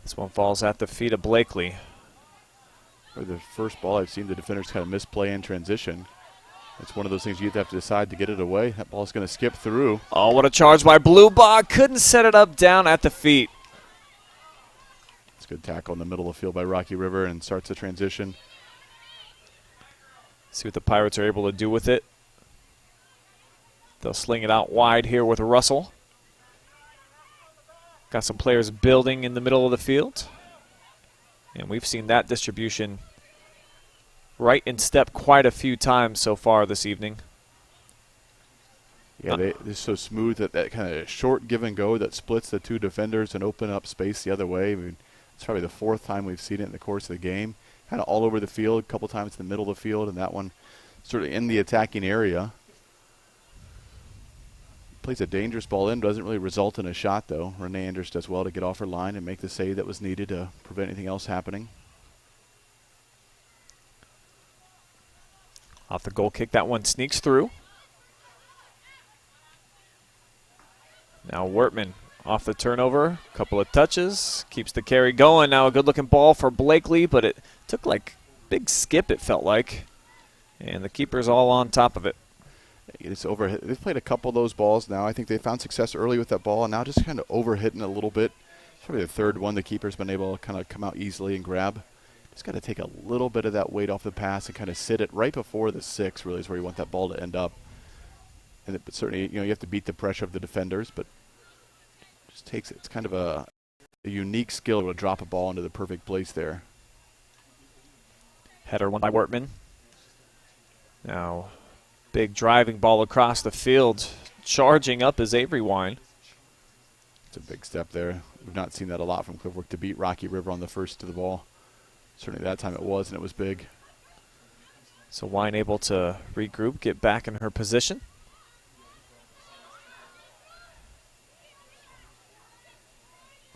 This one falls at the feet of Blakely. Or the first ball I've seen the defenders kind of misplay in transition. It's one of those things you have to decide to get it away. That ball's going to skip through. Oh, what a charge by Bluebach. Couldn't set it up down at the feet. It's a good tackle in the middle of the field by Rocky River and starts the transition. See what the Pirates are able to do with it. They'll sling it out wide here with Russell. Got some players building in the middle of the field. And we've seen that distribution right in step quite a few times so far this evening. Yeah, they're so smooth that kind of short give and go that splits the two defenders and open up space the other way. I mean, it's probably the fourth time we've seen it in the course of the game. Kind of all over the field, a couple times in the middle of the field, and that one certainly in the attacking area. Plays a dangerous ball in, doesn't really result in a shot, though. Renee Anders does well to get off her line and make the save that was needed to prevent anything else happening. Off the goal kick, that one sneaks through. Now Wortman off the turnover, couple of touches, keeps the carry going. Now a good-looking ball for Blakely, but it took like big skip, it felt like. And the keeper's all on top of it. It's overhit. They've played a couple of those balls now. I think they found success early with that ball, and now just kind of overhitting a little bit. It's probably the third one the keeper's been able to kind of come out easily and grab. Just got to take a little bit of that weight off the pass and kind of sit it right before the 6 really is where you want that ball to end up. And but certainly, you have to beat the pressure of the defenders, but just takes it. It's kind of a unique skill to drop a ball into the perfect place there. Header won by Wortman. Now, big driving ball across the field. Charging up is Avery Wine. It's a big step there. We've not seen that a lot from Clear Fork to beat Rocky River on the first to the ball. Certainly that time it was, and it was big. So Wine able to regroup, get back in her position.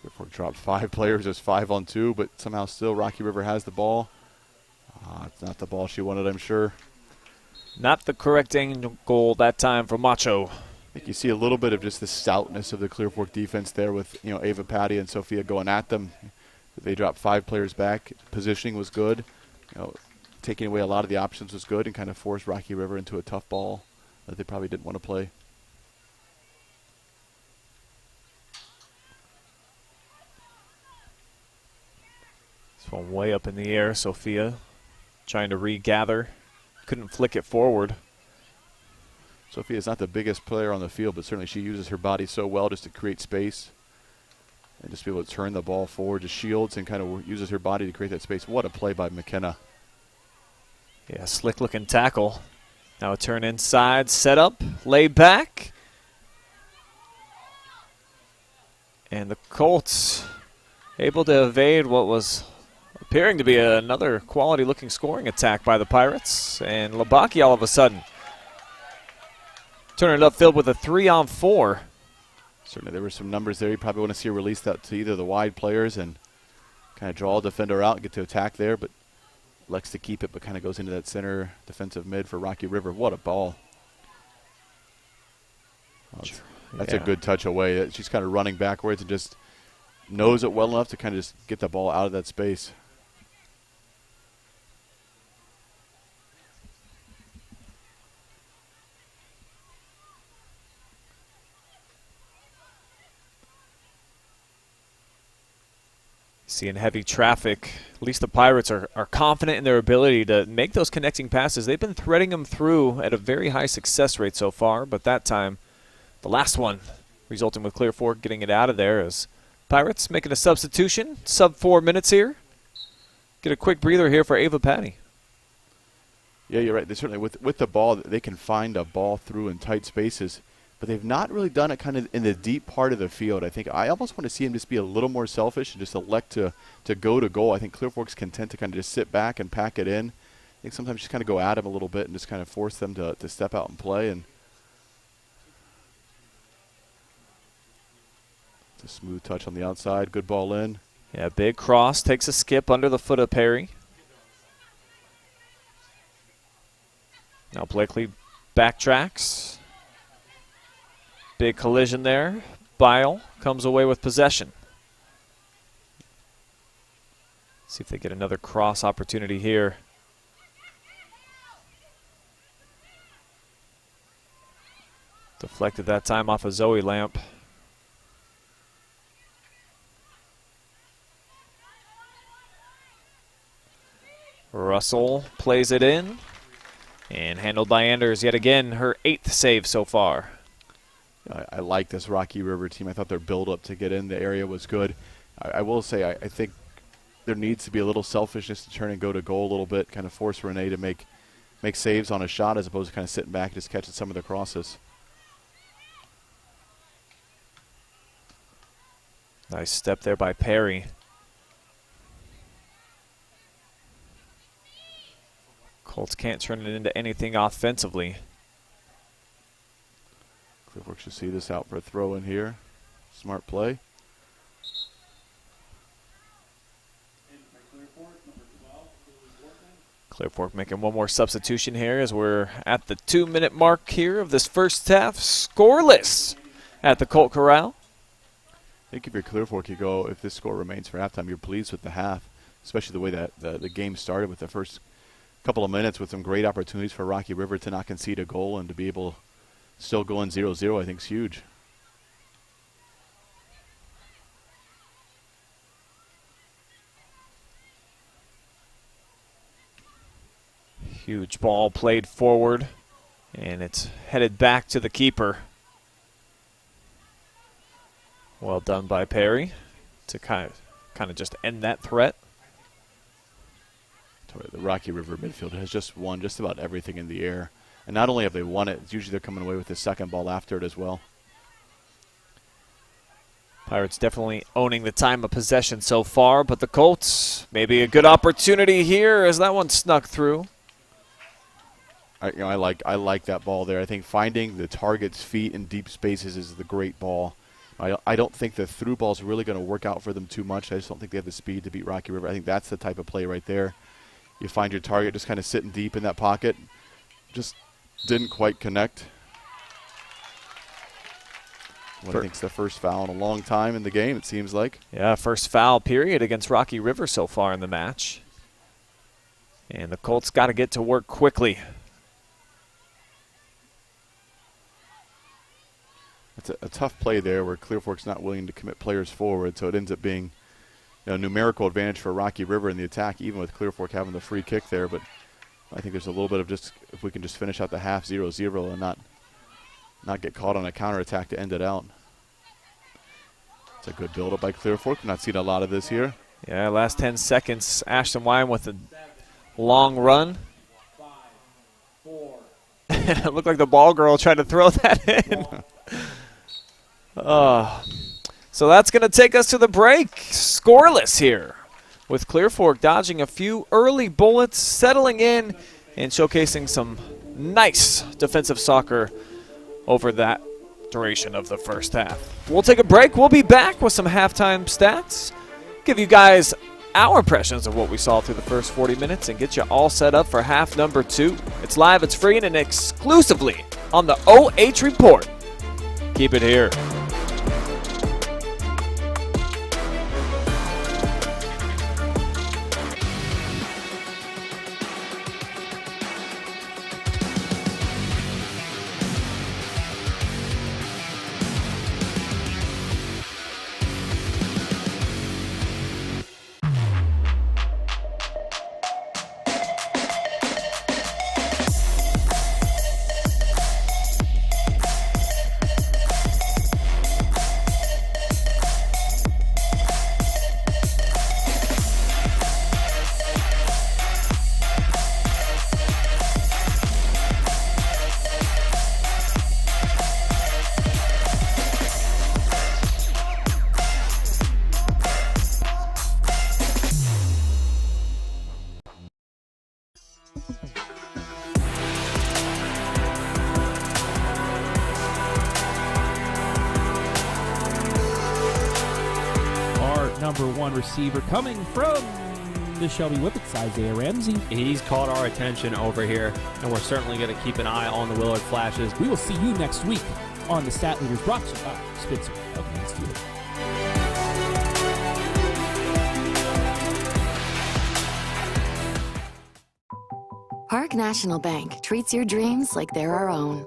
Clear Fork dropped 5 players. There's 5-on-2, but somehow still Rocky River has the ball. It's not the ball she wanted, I'm sure. Not the correct angle that time for Macho. I think you see a little bit of just the stoutness of the Clear Fork defense there with Ava Patty and Sophia going at them. They dropped 5 players back. Positioning was good. Taking away a lot of the options was good and kind of forced Rocky River into a tough ball that they probably didn't want to play. This one way up in the air. Sophia trying to regather. Couldn't flick it forward. Sophia is not the biggest player on the field, but certainly she uses her body so well just to create space and just be able to turn the ball forward, just shields and kind of uses her body to create that space. What a play by McKenna. Yeah, slick-looking tackle. Now a turn inside, set up, lay back. And the Colts able to evade what was appearing to be another quality-looking scoring attack by the Pirates. And Labaki all of a sudden turning it upfield with a 3-on-4. Certainly there were some numbers there. You probably want to see her release that to either the wide players and kind of draw a defender out and get to attack there, but elects to keep it, but kind of goes into that center defensive mid for Rocky River. What a ball. That's a good touch away. She's kind of running backwards and just knows it well enough to kind of just get the ball out of that space. Seeing heavy traffic, at least the Pirates are confident in their ability to make those connecting passes. They've been threading them through at a very high success rate so far, but that time, the last one, resulting with Clear Fork getting it out of there as Pirates making a substitution. Sub 4 minutes here. Get a quick breather here for Ava Patty. Yeah, you're right. They certainly, with the ball, they can find a ball through in tight spaces, but they've not really done it kind of in the deep part of the field. I think I almost want to see them just be a little more selfish and just elect to go to goal. I think Clear Fork's content to kind of just sit back and pack it in. I think sometimes just kind of go at them a little bit and just kind of force them to step out and play. And it's a smooth touch on the outside. Good ball in. Yeah, big cross. Takes a skip under the foot of Perry. Now Blakely backtracks. Big collision there. Bile comes away with possession. See if they get another cross opportunity here. Deflected that time off of Zoe Lamp. Russell plays it in. And handled by Anders yet again, her 8th save so far. I like this Rocky River team. I thought their build-up to get in the area was good. I will say I think there needs to be a little selfishness to turn and go to goal a little bit, kind of force Renee to make saves on a shot as opposed to kind of sitting back and just catching some of the crosses. Nice step there by Perry. Colts can't turn it into anything offensively. Clear Fork should see this out for a throw in here. Smart play. Clear Fork making one more substitution here as we're at the 2-minute mark here of this first half. Scoreless at the Colt Corral. I think if you're Clear Fork, you go, if this score remains for halftime, you're pleased with the half, especially the way that the game started with the first couple of minutes with some great opportunities for Rocky River to not concede a goal and to be able still going 0-0, I think is huge. Huge ball played forward, and it's headed back to the keeper. Well done by Perry to kind of just end that threat. The Rocky River midfield has just won just about everything in the air. And not only have they won it, usually they're coming away with the second ball after it as well. Pirates definitely owning the time of possession so far, but the Colts, maybe a good opportunity here as that one snuck through. I like that ball there. I think finding the target's feet in deep spaces is the great ball. I don't think the through ball is really going to work out for them too much. I just don't think they have the speed to beat Rocky River. I think that's the type of play right there. You find your target just kind of sitting deep in that pocket. Just didn't quite connect. I think it's the first foul in a long time in the game, it seems like. Yeah, first foul period against Rocky River so far in the match. And the Colts got to get to work quickly. It's a tough play there where Clear Fork's not willing to commit players forward, so it ends up being a numerical advantage for Rocky River in the attack, even with Clear Fork having the free kick there. But I think there's a little bit of just, if we can just finish out the half 0-0 and not not get caught on a counterattack to end it out. It's a good build-up by Clear Fork. We're not seeing a lot of this here. Yeah, last 10 seconds, Ashton Wine with a long run. 5, 4. It looked like the ball girl tried to throw that in. So that's going to take us to the break. Scoreless here, with Clear Fork dodging a few early bullets, settling in, and showcasing some nice defensive soccer over that duration of the first half. We'll take a break. We'll be back with some halftime stats, give you guys our impressions of what we saw through the first 40 minutes, and get you all set up for half number 2. It's live, it's free, and exclusively on the OH Report. Keep it here. Number 1 receiver coming from the Shelby Whippets, Isaiah Ramsey. He's caught our attention over here, and we're certainly going to keep an eye on the Willard Flashes. We will see you next week on the Stat Leaders, brought to you by Spitzer of Mansfield. Park National Bank treats your dreams like they're our own.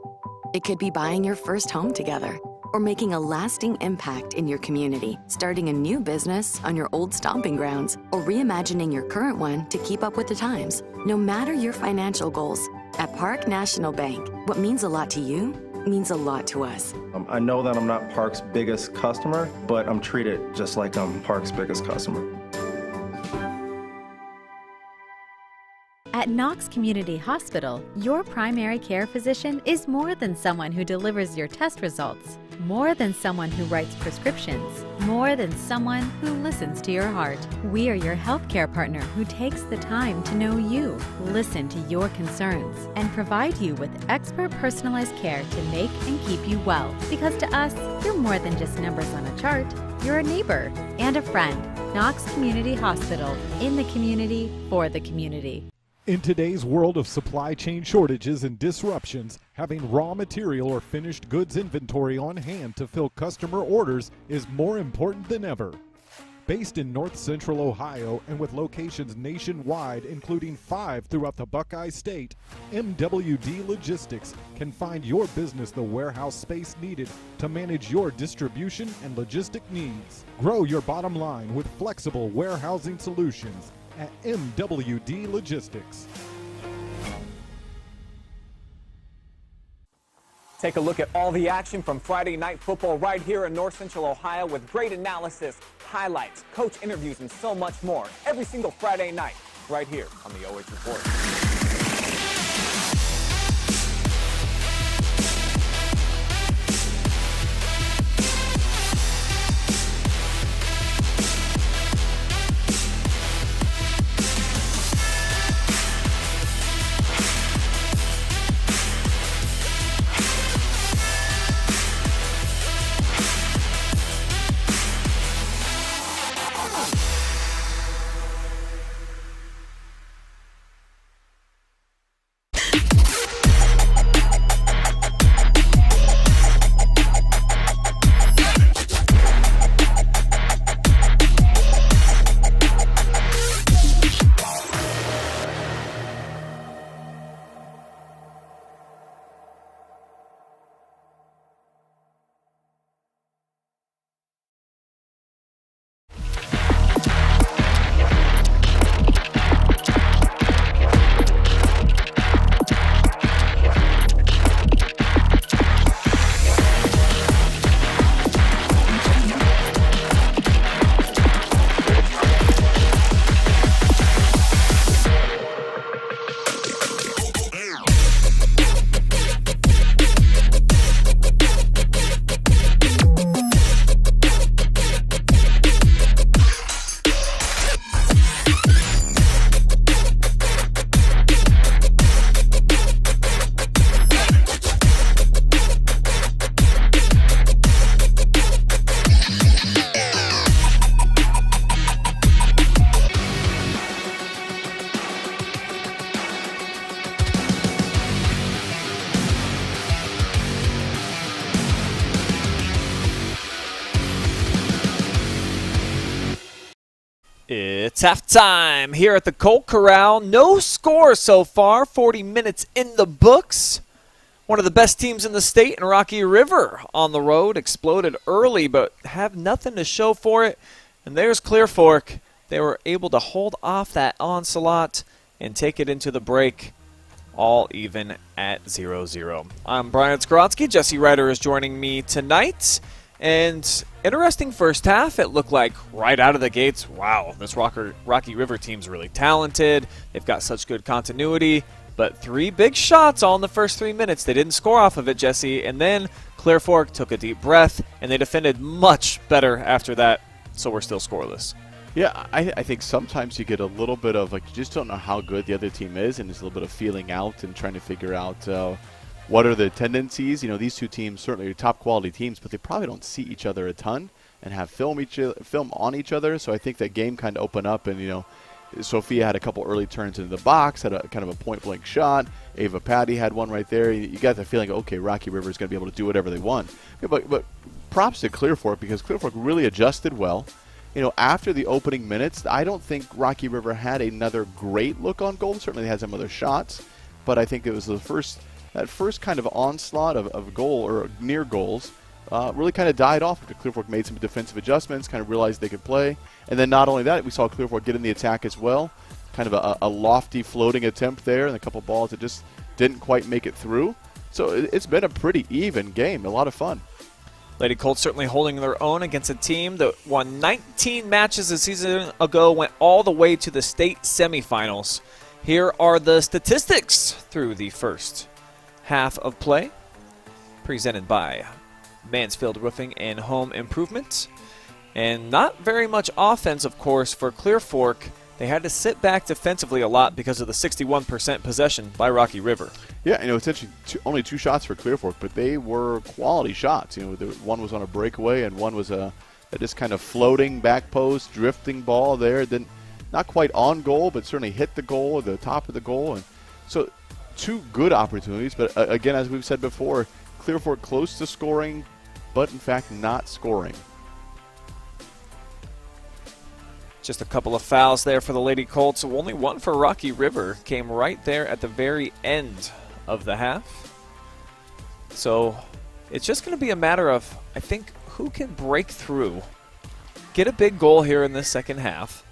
It could be buying your first home together, or making a lasting impact in your community, starting a new business on your old stomping grounds, or reimagining your current one to keep up with the times. No matter your financial goals, at Park National Bank, what means a lot to you means a lot to us. I know that I'm not Park's biggest customer, but I'm treated just like I'm Park's biggest customer. At Knox Community Hospital, your primary care physician is more than someone who delivers your test results, more than someone who writes prescriptions, more than someone who listens to your heart. We are your healthcare partner who takes the time to know you, listen to your concerns, and provide you with expert personalized care to make and keep you well. Because to us, you're more than just numbers on a chart. You're a neighbor and a friend. Knox Community Hospital, in the community, for the community. In today's world of supply chain shortages and disruptions, having raw material or finished goods inventory on hand to fill customer orders is more important than ever. Based in North Central Ohio and with locations nationwide, including 5 throughout the Buckeye State, MWD Logistics can find your business the warehouse space needed to manage your distribution and logistic needs. Grow your bottom line with flexible warehousing solutions at MWD Logistics. Take a look at all the action from Friday Night Football right here in North Central Ohio with great analysis, highlights, coach interviews, and so much more every single Friday night right here on the OH Report. It's halftime here at the Colt Corral. No score so far, 40 minutes in the books. One of the best teams in the state in Rocky River on the road. Exploded early, but have nothing to show for it. And there's Clear Fork. They were able to hold off that onslaught and take it into the break, all even at 0-0. I'm Brian Skowronski. Jesse Ryder is joining me tonight. And interesting first half. It looked like right out of the gates, wow, this Rocky River team's really talented. They've got such good continuity. But 3 big shots all in the first 3 minutes. They didn't score off of it, Jesse. And then Clear Fork took a deep breath, and they defended much better after that. So we're still scoreless. Yeah, I think sometimes you get a little bit of, like, you just don't know how good the other team is, and there's a little bit of feeling out and trying to figure out what are the tendencies. You know, these two teams certainly are top quality teams, but they probably don't see each other a ton and have film on each other. So I think that game kind of opened up, and, you know, Sophia had a couple early turns into the box, had a kind of a point-blank shot. Ava Patty had one right there. You got the feeling, okay, Rocky River is going to be able to do whatever they want. Yeah, but props to Clear Fork, because Clear Fork really adjusted well. You know, after the opening minutes, I don't think Rocky River had another great look on goal. Certainly they had some other shots, but I think it was that first kind of onslaught of goal or near goals really kind of died off after Clear Fork made some defensive adjustments, kind of realized they could play. And then not only that, we saw Clear Fork get in the attack as well. Kind of a lofty floating attempt there and a couple balls that just didn't quite make it through. So it's been a pretty even game, a lot of fun. Lady Colts certainly holding their own against a team that won 19 matches a season ago, went all the way to the state semifinals. Here are the statistics through the first half of play, presented by Mansfield Roofing and Home Improvement. And not very much offense, of course, for Clear Fork. They had to sit back defensively a lot because of the 61% possession by Rocky River. Yeah, you know, it's actually only 2 shots for Clear Fork, but they were quality shots. You know, one was on a breakaway and one was a just kind of floating back post, drifting ball there. Not quite on goal, but certainly hit the goal, the top of the goal. And so 2 good opportunities, but again, as we've said before, Clear Fork close to scoring, but in fact not scoring. Just a couple of fouls there for the Lady Colts. Only one for Rocky River. Came right there at the very end of the half. So it's just going to be a matter of, I think, who can break through, get a big goal here in this second half.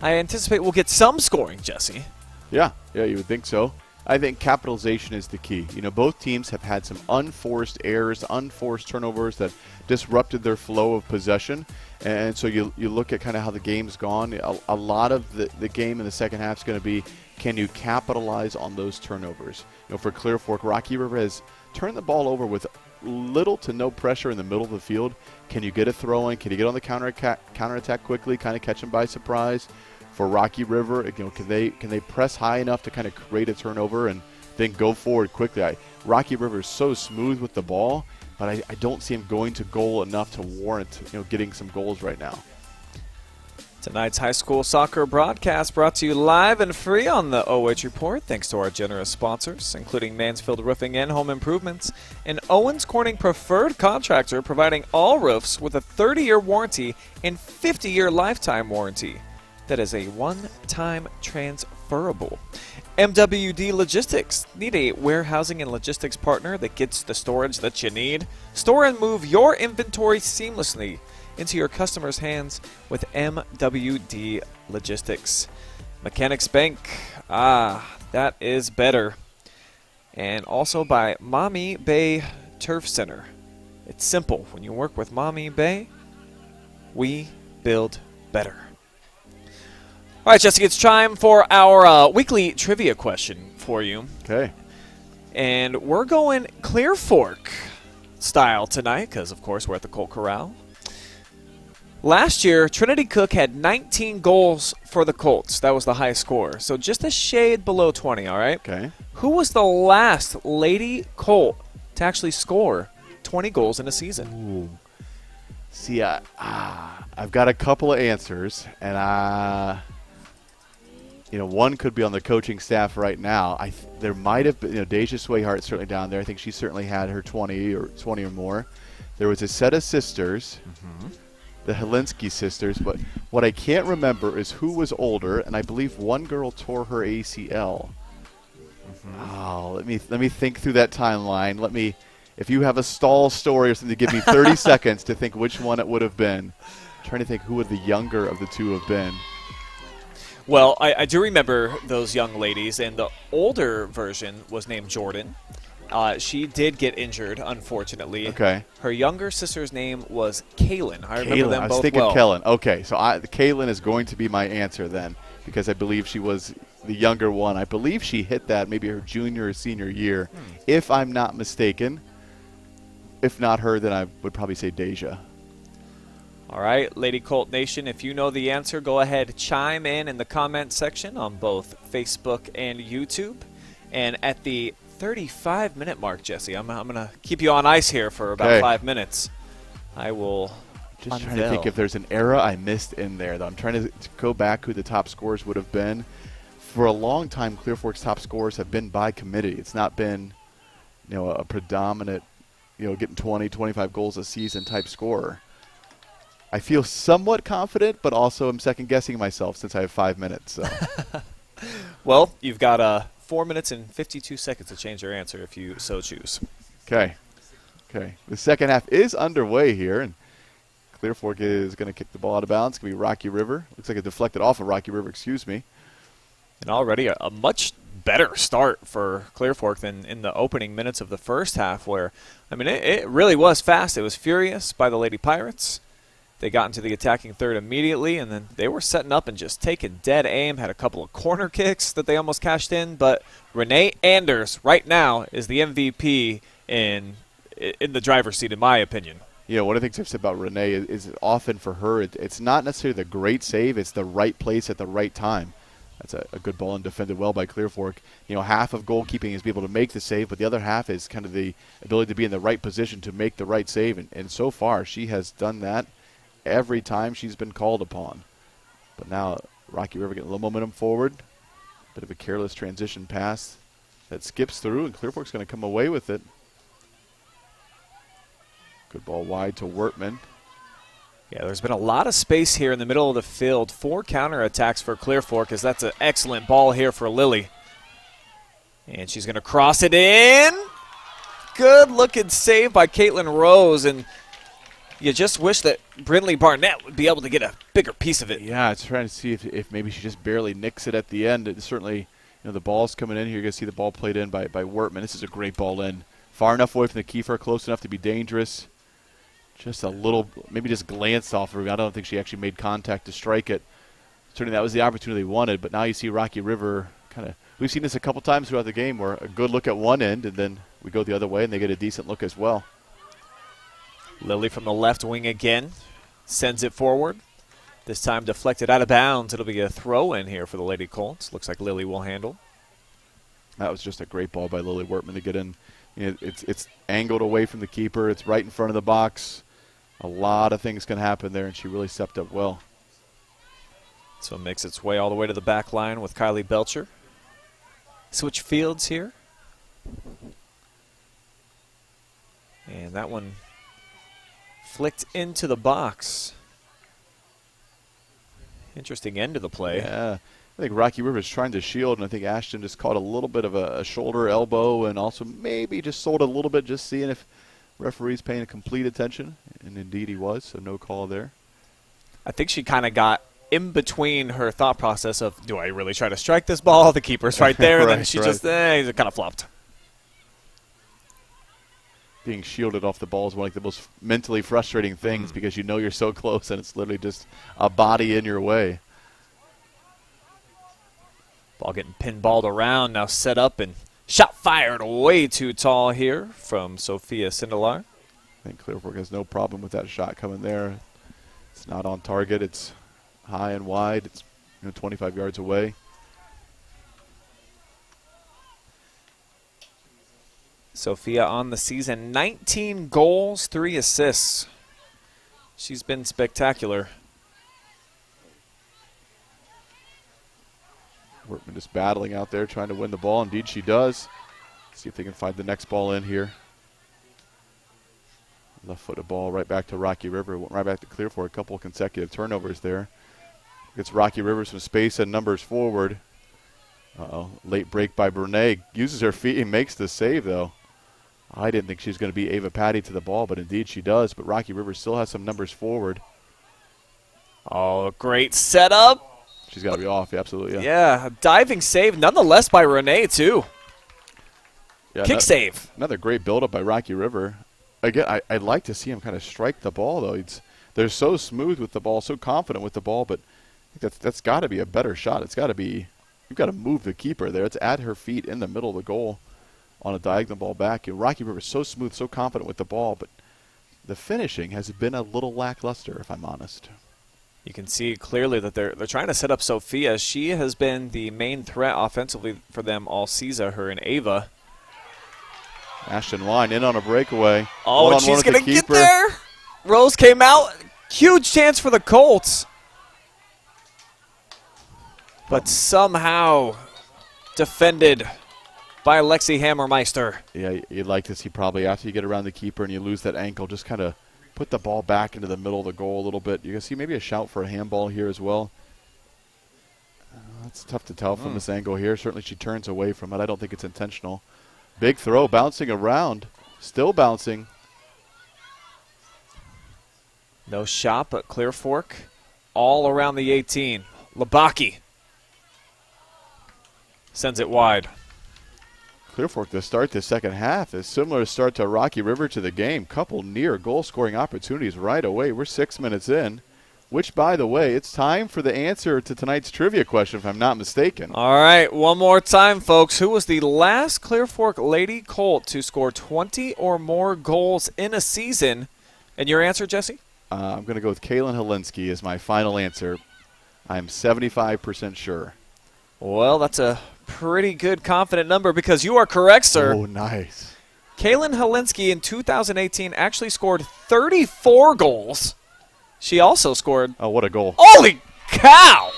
I anticipate we'll get some scoring, Jesse. Yeah, you would think so. I think capitalization is the key. You know, both teams have had some unforced errors, unforced turnovers that disrupted their flow of possession. And so you look at kind of how the game's gone. A lot of the game in the second half is going to be, can you capitalize on those turnovers? You know, for Clear Fork, Rocky River has turned the ball over with little to no pressure in the middle of the field. Can you get a throw in? Can you get on the counterattack quickly, kind of catch them by surprise? For Rocky River, you know, can they press high enough to kind of create a turnover and then go forward quickly? Rocky River is so smooth with the ball, but I don't see him going to goal enough to warrant, you know, getting some goals right now. Tonight's high school soccer broadcast brought to you live and free on the OH Report, thanks to our generous sponsors, including Mansfield Roofing and Home Improvements, and Owens Corning Preferred Contractor, providing all roofs with a 30-year warranty and 50-year lifetime warranty. That is a one-time transferable. MWD Logistics. Need a warehousing and logistics partner that gets the storage that you need? Store and move your inventory seamlessly into your customers' hands with MWD Logistics. Mechanics Bank. That is better. And also by Maumee Bay Turf Center. It's simple. When you work with Maumee Bay, we build better. All right, Jesse, it's time for our weekly trivia question for you. Okay. And we're going Clear Fork style tonight because, of course, we're at the Colt Corral. Last year, Trinity Cook had 19 goals for the Colts. That was the high score. So just a shade below 20, all right? Okay. Who was the last Lady Colt to actually score 20 goals in a season? Ooh. See, I've got a couple of answers, and you know, one could be on the coaching staff right now. There might have been, you know, Deja Swayhart certainly down there. I think she certainly had her 20 or more. There was a set of sisters, the Helinski sisters, but What I can't remember is who was older, and I believe one girl tore her ACL. Oh, let me think through that timeline. If you have a stall story or something, give me 30 seconds to think which one it would have been. I'm trying to think who would the younger of the two have been. Well, I do remember those young ladies, and the older version was named Jordan. She did get injured, unfortunately. Okay. Her younger sister's name was Kaylin. I remember them both I was thinking well. Kellen. Okay, so Kaylin is going to be my answer then, because I believe she was the younger one. I believe she hit that maybe her junior or senior year, if I'm not mistaken. If not her, then I would probably say Deja. All right, Lady Colt Nation, if you know the answer, go ahead, chime in the comment section on both Facebook and YouTube. And at the 35-minute mark, Jesse, I'm going to keep you on ice here for about 5 minutes. I will just trying to think if there's an era I missed in there, though. I'm trying to go back who the top scorers would have been. For a long time, Clear Fork's top scorers have been by committee. It's not been, a predominant, getting 20, 25 goals a season type scorer. I feel somewhat confident, but also I'm second-guessing myself since I have 5 minutes. So. Well, you've got 4 minutes and 52 seconds to change your answer if you so choose. Okay. The second half is underway here, and Clear Fork is going to kick the ball out of bounds. It's going to be Rocky River. Looks like it deflected off of Rocky River, excuse me. And already a much better start for Clear Fork than in the opening minutes of the first half where, it really was fast. It was furious by the Lady Pirates. They got into the attacking third immediately, and then they were setting up and just taking dead aim, had a couple of corner kicks that they almost cashed in. But Renee Anders right now is the MVP in the driver's seat, in my opinion. One of the things I've said about Renee is often for her, it's not necessarily the great save, it's the right place at the right time. That's a good ball and defended well by Clear Fork. Half of goalkeeping is be able to make the save, but the other half is kind of the ability to be in the right position to make the right save. And so far, she has done that every time she's been called upon. But now Rocky River getting a little momentum forward. Bit of a careless transition pass that skips through, and Clear Fork's going to come away with it. Good ball wide to Wortman. Yeah, there's been a lot of space here in the middle of the field. 4 counterattacks for Clear Fork, as that's an excellent ball here for Lilly. And she's going to cross it in. Good-looking save by Caitlin Rose, and you just wish that Brindley Barnett would be able to get a bigger piece of it. Yeah, it's trying to see if maybe she just barely nicks it at the end. It's certainly, the ball's coming in here. You're going to see the ball played in by Wortman. This is a great ball in. Far enough away from the keeper, close enough to be dangerous. Just a little, maybe just glanced off her. I don't think she actually made contact to strike it. Certainly that was the opportunity they wanted, but now you see Rocky River we've seen this a couple times throughout the game where a good look at one end and then we go the other way and they get a decent look as well. Lilly from the left wing again, sends it forward. This time deflected out of bounds. It'll be a throw in here for the Lady Colts. Looks like Lilly will handle. That was just a great ball by Lilly Wortman to get in. It's angled away from the keeper. It's right in front of the box. A lot of things can happen there, and she really stepped up well. So it makes its way all the way to the back line with Kylie Belcher. Switch fields here. And that one flicked into the box. Interesting end to the play. Yeah, I think Rocky River is trying to shield, and I think Ashton just caught a little bit of a shoulder, elbow, and also maybe just sold a little bit, just seeing if referee's paying complete attention. And indeed he was, so no call there. I think she kind of got in between her thought process of, do I really try to strike this ball? The keeper's right there, and then she just kind of flopped. Being shielded off the ball is one of the most mentally frustrating things because you know you're so close and it's literally just a body in your way. Ball getting pinballed around, now set up and shot fired way too tall here from Sophia Sindelar. I think Clear Fork has no problem with that shot coming there. It's not on target. It's high and wide. It's 25 yards away. Sophia on the season, 19 goals, 3 assists. She's been spectacular. Wortman just battling out there, trying to win the ball. Indeed, she does. See if they can find the next ball in here. Left-footed ball right back to Rocky River. Went right back to Clear Fork. A couple consecutive turnovers there. Gets Rocky River some space and numbers forward. Uh-oh. Late break by Brene. Uses her feet and makes the save, though. I didn't think she was going to be Ava Patty to the ball, but indeed she does. But Rocky River still has some numbers forward. Oh, great setup. She's got to be off, absolutely. Yeah, a diving save nonetheless by Renee, too. Yeah, Kick save. Another great build-up by Rocky River. Again, I'd like to see him kind of strike the ball, though. They're so smooth with the ball, so confident with the ball, but I think that's got to be a better shot. It's got to be, you've got to move the keeper there. It's at her feet in the middle of the goal on a diagonal ball back. Rocky River is so smooth, so confident with the ball, but the finishing has been a little lackluster, if I'm honest. You can see clearly that they're trying to set up Sophia. She has been the main threat offensively for them all season, her and Ava. Ashton Wine in on a breakaway. Oh, and she's going to get there. Rose came out. Huge chance for the Colts. But somehow defended by Lexi Hammermeister. Yeah, you'd like to see probably after you get around the keeper and you lose that ankle, just kind of put the ball back into the middle of the goal a little bit. You're going to see maybe a shout for a handball here as well. That's tough to tell from this angle here. Certainly she turns away from it. I don't think it's intentional. Big throw, bouncing around. Still bouncing. No shot, but clear fork all around the 18. Labaki sends it wide. Clear Fork to start the second half is similar to start to Rocky River to the game. Couple near goal-scoring opportunities right away. We're 6 minutes in, which, by the way, it's time for the answer to tonight's trivia question, if I'm not mistaken. All right, one more time, folks. Who was the last Clear Fork Lady Colt to score 20 or more goals in a season? And your answer, Jesse? I'm going to go with Kaylin Helinski as my final answer. I'm 75% sure. Well, that's a pretty good confident number because you are correct, sir. Oh, nice. Kaylin Helinski in 2018 actually scored 34 goals. She also scored. Oh, what a goal. Holy cow!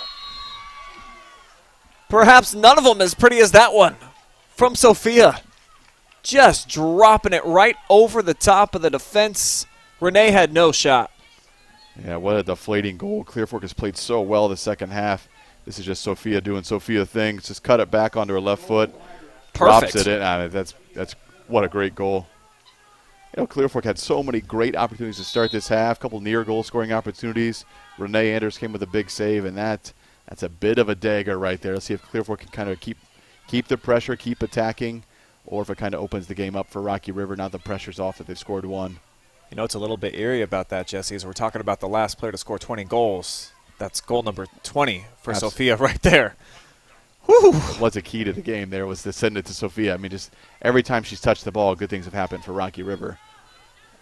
Perhaps none of them as pretty as that one from Sophia. Just dropping it right over the top of the defense. Renee had no shot. Yeah, what a deflating goal. Clear Fork has played so well the second half. This is just Sophia doing Sophia things. Just cut it back onto her left foot. Perfect. Drops it in. I mean, that's what a great goal. You know, Clear Fork had so many great opportunities to start this half. A couple near goal scoring opportunities. Renee Anders came with a big save, and that's a bit of a dagger right there. Let's see if Clear Fork can kind of keep the pressure, keep attacking, or if it kind of opens the game up for Rocky River. Now the pressure's off that they've scored one. You know, it's a little bit eerie about that, Jesse, as we're talking about the last player to score 20 goals. That's goal number 20 for Sophia right there. Whew. What's a key to the game there was to send it to Sophia. I mean, just every time she's touched the ball, good things have happened for Rocky River.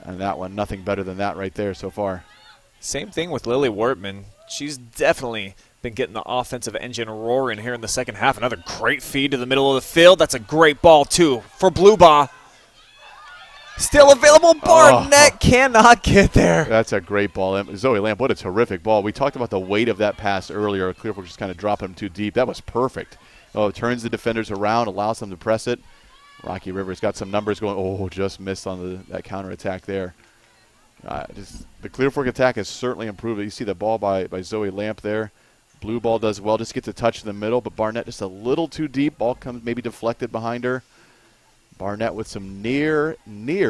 And that one, nothing better than that right there so far. Same thing with Lilly Wortman. She's definitely been getting the offensive engine roaring here in the second half. Another great feed to the middle of the field. That's a great ball, too, for Bluebaugh. Still available. Barnett cannot get there. That's a great ball. Zoe Lamb, what a terrific ball. We talked about the weight of that pass earlier. Clear Fork just kind of dropping him too deep. That was perfect. Oh, it turns the defenders around, allows them to press it. Rocky River's got some numbers going. Oh, just missed on that counterattack there. The Clear Fork attack has certainly improved. You see the ball by Zoe Lamp there. Blue ball does well, just gets a touch in the middle, but Barnett just a little too deep. Ball comes maybe deflected behind her. Barnett with some near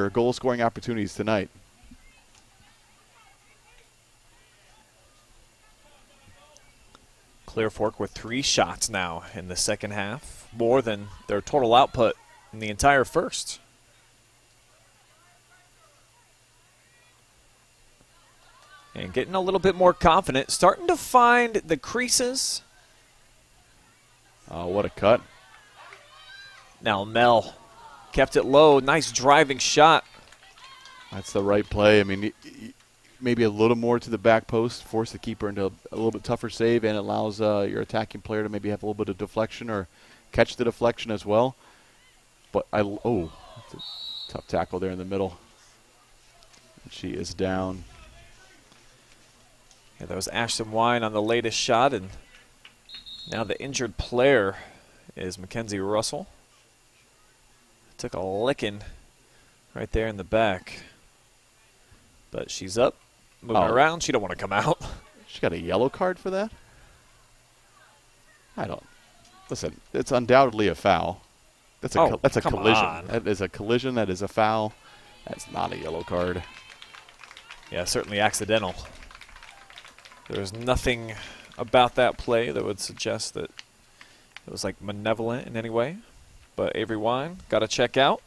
goal-scoring opportunities tonight. Clear Fork with 3 shots now in the second half, more than their total output in the entire first. And getting a little bit more confident, starting to find the creases. Oh, what a cut. Now Mel kept it low. Nice driving shot. That's the right play. I mean, maybe a little more to the back post, force the keeper into a little bit tougher save, and allows your attacking player to maybe have a little bit of deflection or catch the deflection as well. But that's a tough tackle there in the middle. She is down. Yeah, that was Ashton Wine on the latest shot, and now the injured player is Mackenzie Russell. Took a licking right there in the back. But she's up, moving around. She don't want to come out. She got a yellow card for that? I don't. Listen, it's undoubtedly a foul. That's a collision. On. That is a collision. That is a foul. That's not a yellow card. Yeah, certainly accidental. There's nothing about that play that would suggest that it was like malevolent in any way. But Avery Wine got to check out.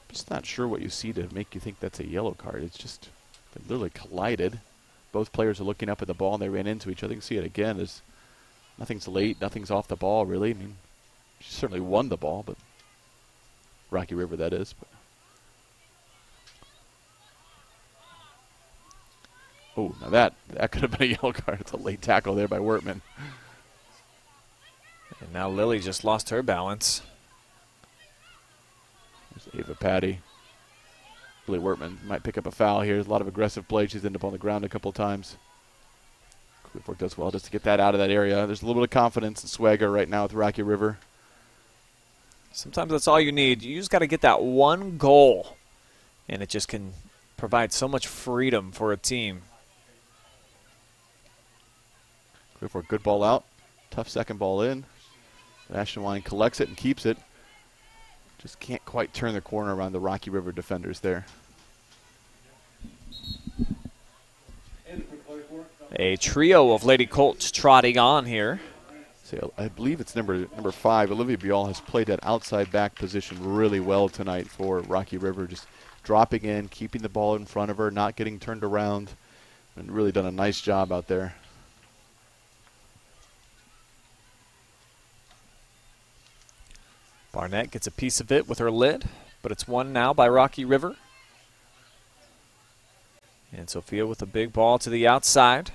Just not sure what you see to make you think that's a yellow card. It's just they literally collided. Both players are looking up at the ball and they ran into each other. You can see it again. There's nothing's late, nothing's off the ball really. I mean, she certainly won the ball, but Rocky River that is. But. Oh, now that could have been a yellow card. It's a late tackle there by Wortman. And now Lilly just lost her balance. There's Ava Patty. Lilly Wortman might pick up a foul here. There's a lot of aggressive play. She's ended up on the ground a couple of times. Clear Fork does well just to get that out of that area. There's a little bit of confidence and swagger right now with Rocky River. Sometimes that's all you need. You just got to get that one goal, and it just can provide so much freedom for a team. Clear Fork, good ball out. Tough second ball in. National Line collects it and keeps it. Just can't quite turn the corner around the Rocky River defenders there. A trio of Lady Colts trotting on here. So I believe it's number 5. Olivia Bial has played that outside back position really well tonight for Rocky River. Just dropping in, keeping the ball in front of her, not getting turned around, and really done a nice job out there. Barnett gets a piece of it with her lid, but it's won now by Rocky River. And Sophia with a big ball to the outside.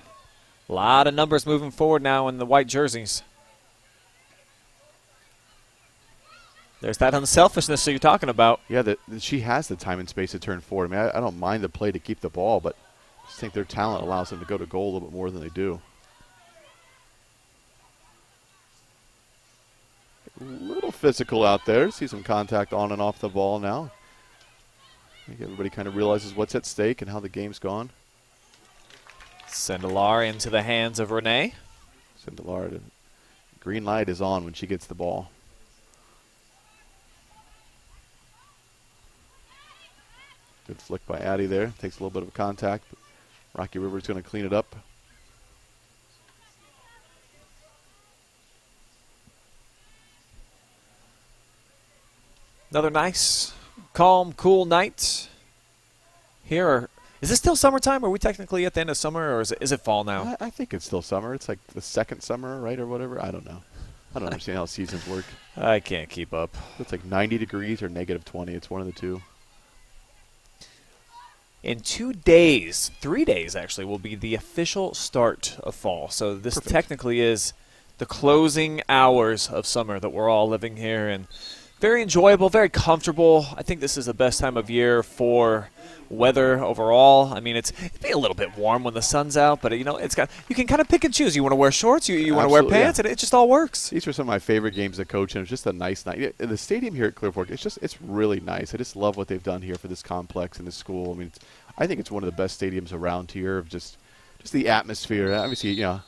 A lot of numbers moving forward now in the white jerseys. There's that unselfishness that you're talking about. Yeah, she has the time and space to turn forward. I mean, I don't mind the play to keep the ball, but I just think their talent allows them to go to goal a little bit more than they do. A little physical out there. See some contact on and off the ball now. I think everybody kind of realizes what's at stake and how the game's gone. Sindelar into the hands of Renee. Sindelar, the green light is on when she gets the ball. Good flick by Addie there. Takes a little bit of contact, but Rocky River's going to clean it up. Another nice, calm, cool night here. Is this still summertime? Are we technically at the end of summer, or is it fall now? I think it's still summer. It's like the second summer, right, or whatever. I don't know. I don't understand how seasons work. I can't keep up. It's like 90 degrees or negative 20. It's one of the two. In 2 days, 3 days actually, will be the official start of fall. So this Perfect. technically is the closing hours of summer that we're all living here, and very enjoyable, very comfortable. I think this is the best time of year for weather overall. I mean, it'd be a little bit warm when the sun's out, but you can kind of pick and choose. You want to wear shorts, you want to wear pants, and it just all works. These are some of my favorite games to coach, and it's just a nice night. The stadium here at Clear Fork, it's really nice. I just love what they've done here for this complex and this school. I mean, I think it's one of the best stadiums around here. Of just the atmosphere. Obviously, the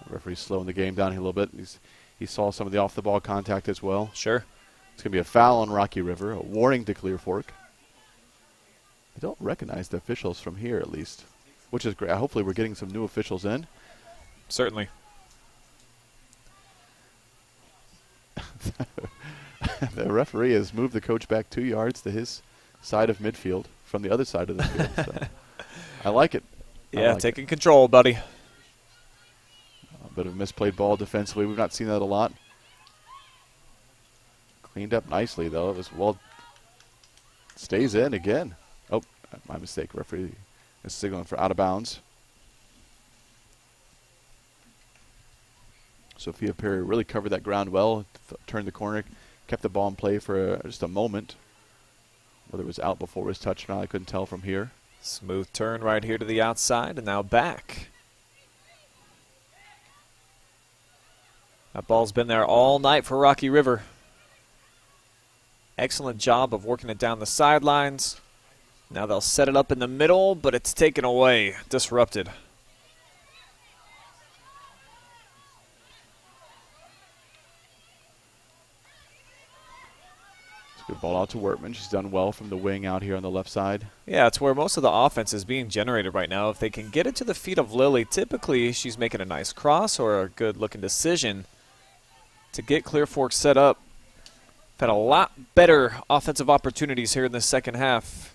referee's slowing the game down here a little bit. He saw some of the off-the-ball contact as well. Sure. It's going to be a foul on Rocky River, a warning to Clear Fork. I don't recognize the officials from here, at least, which is great. Hopefully we're getting some new officials in. Certainly. The referee has moved the coach back 2 yards to his side of midfield from the other side of the field. So I like it. Yeah, taking control, buddy. A bit of a misplayed ball defensively. We've not seen that a lot. Cleaned up nicely, though. It was stays in again. Oh, my mistake. Referee is signaling for out of bounds. Sophia Perry really covered that ground well. Turned the corner. Kept the ball in play for just a moment. Whether it was out before it was touched or not, I couldn't tell from here. Smooth turn right here to the outside, and now back. That ball's been there all night for Rocky River. Excellent job of working it down the sidelines. Now they'll set it up in the middle, but it's taken away, disrupted. Ball out to Wortman. She's done well from the wing out here on the left side. Yeah, it's where most of the offense is being generated right now. If they can get it to the feet of Lilly, typically she's making a nice cross or a good-looking decision to get Clear Fork set up. Had a lot better offensive opportunities here in the second half,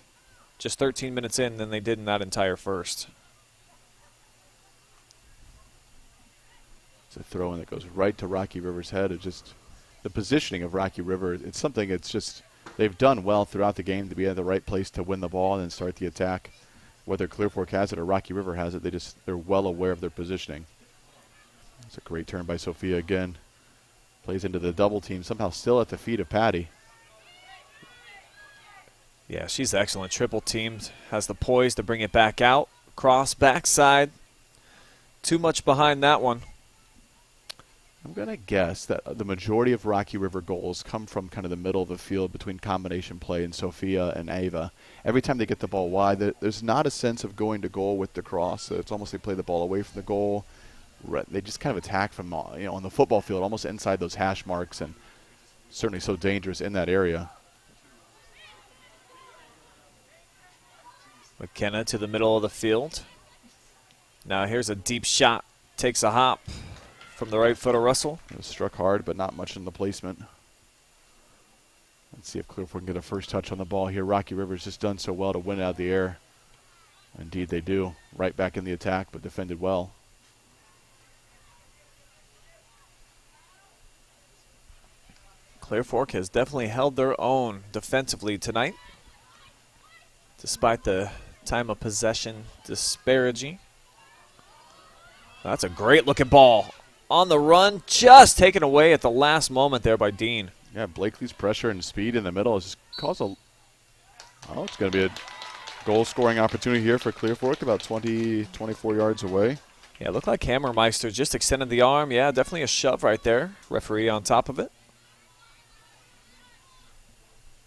just 13 minutes in, than they did in that entire first. It's a throw-in that goes right to Rocky River's head. It just the positioning of Rocky River, it's something it's just they've done well throughout the game to be at the right place to win the ball and then start the attack. Whether Clear Fork has it or Rocky River has it, they're well aware of their positioning. It's a great turn by Sophia again. Plays into the double team, somehow still at the feet of Patty. Yeah, she's excellent. Triple teamed, has the poise to bring it back out. Cross backside. Too much behind that one. I'm going to guess that the majority of Rocky River goals come from kind of the middle of the field between combination play and Sophia and Ava. Every time they get the ball wide, there's not a sense of going to goal with the cross. It's almost they play the ball away from the goal. They just kind of attack from on the football field, almost inside those hash marks, and certainly so dangerous in that area. McKenna to the middle of the field. Now here's a deep shot. Takes a hop from the right foot of Russell. It was struck hard, but not much in the placement. Let's see if Clear Fork can get a first touch on the ball here. Rocky River's just done so well to win it out of the air. Indeed they do. Right back in the attack, but defended well. Clear Fork has definitely held their own defensively tonight, despite the time of possession disparity. That's a great-looking ball. On the run, just taken away at the last moment there by Dean. Yeah, Blakely's pressure and speed in the middle has just caused it's going to be a goal-scoring opportunity here for Clear Fork, about 24 yards away. Yeah, it looked like Hammermeister just extended the arm. Yeah, definitely a shove right there. Referee on top of it.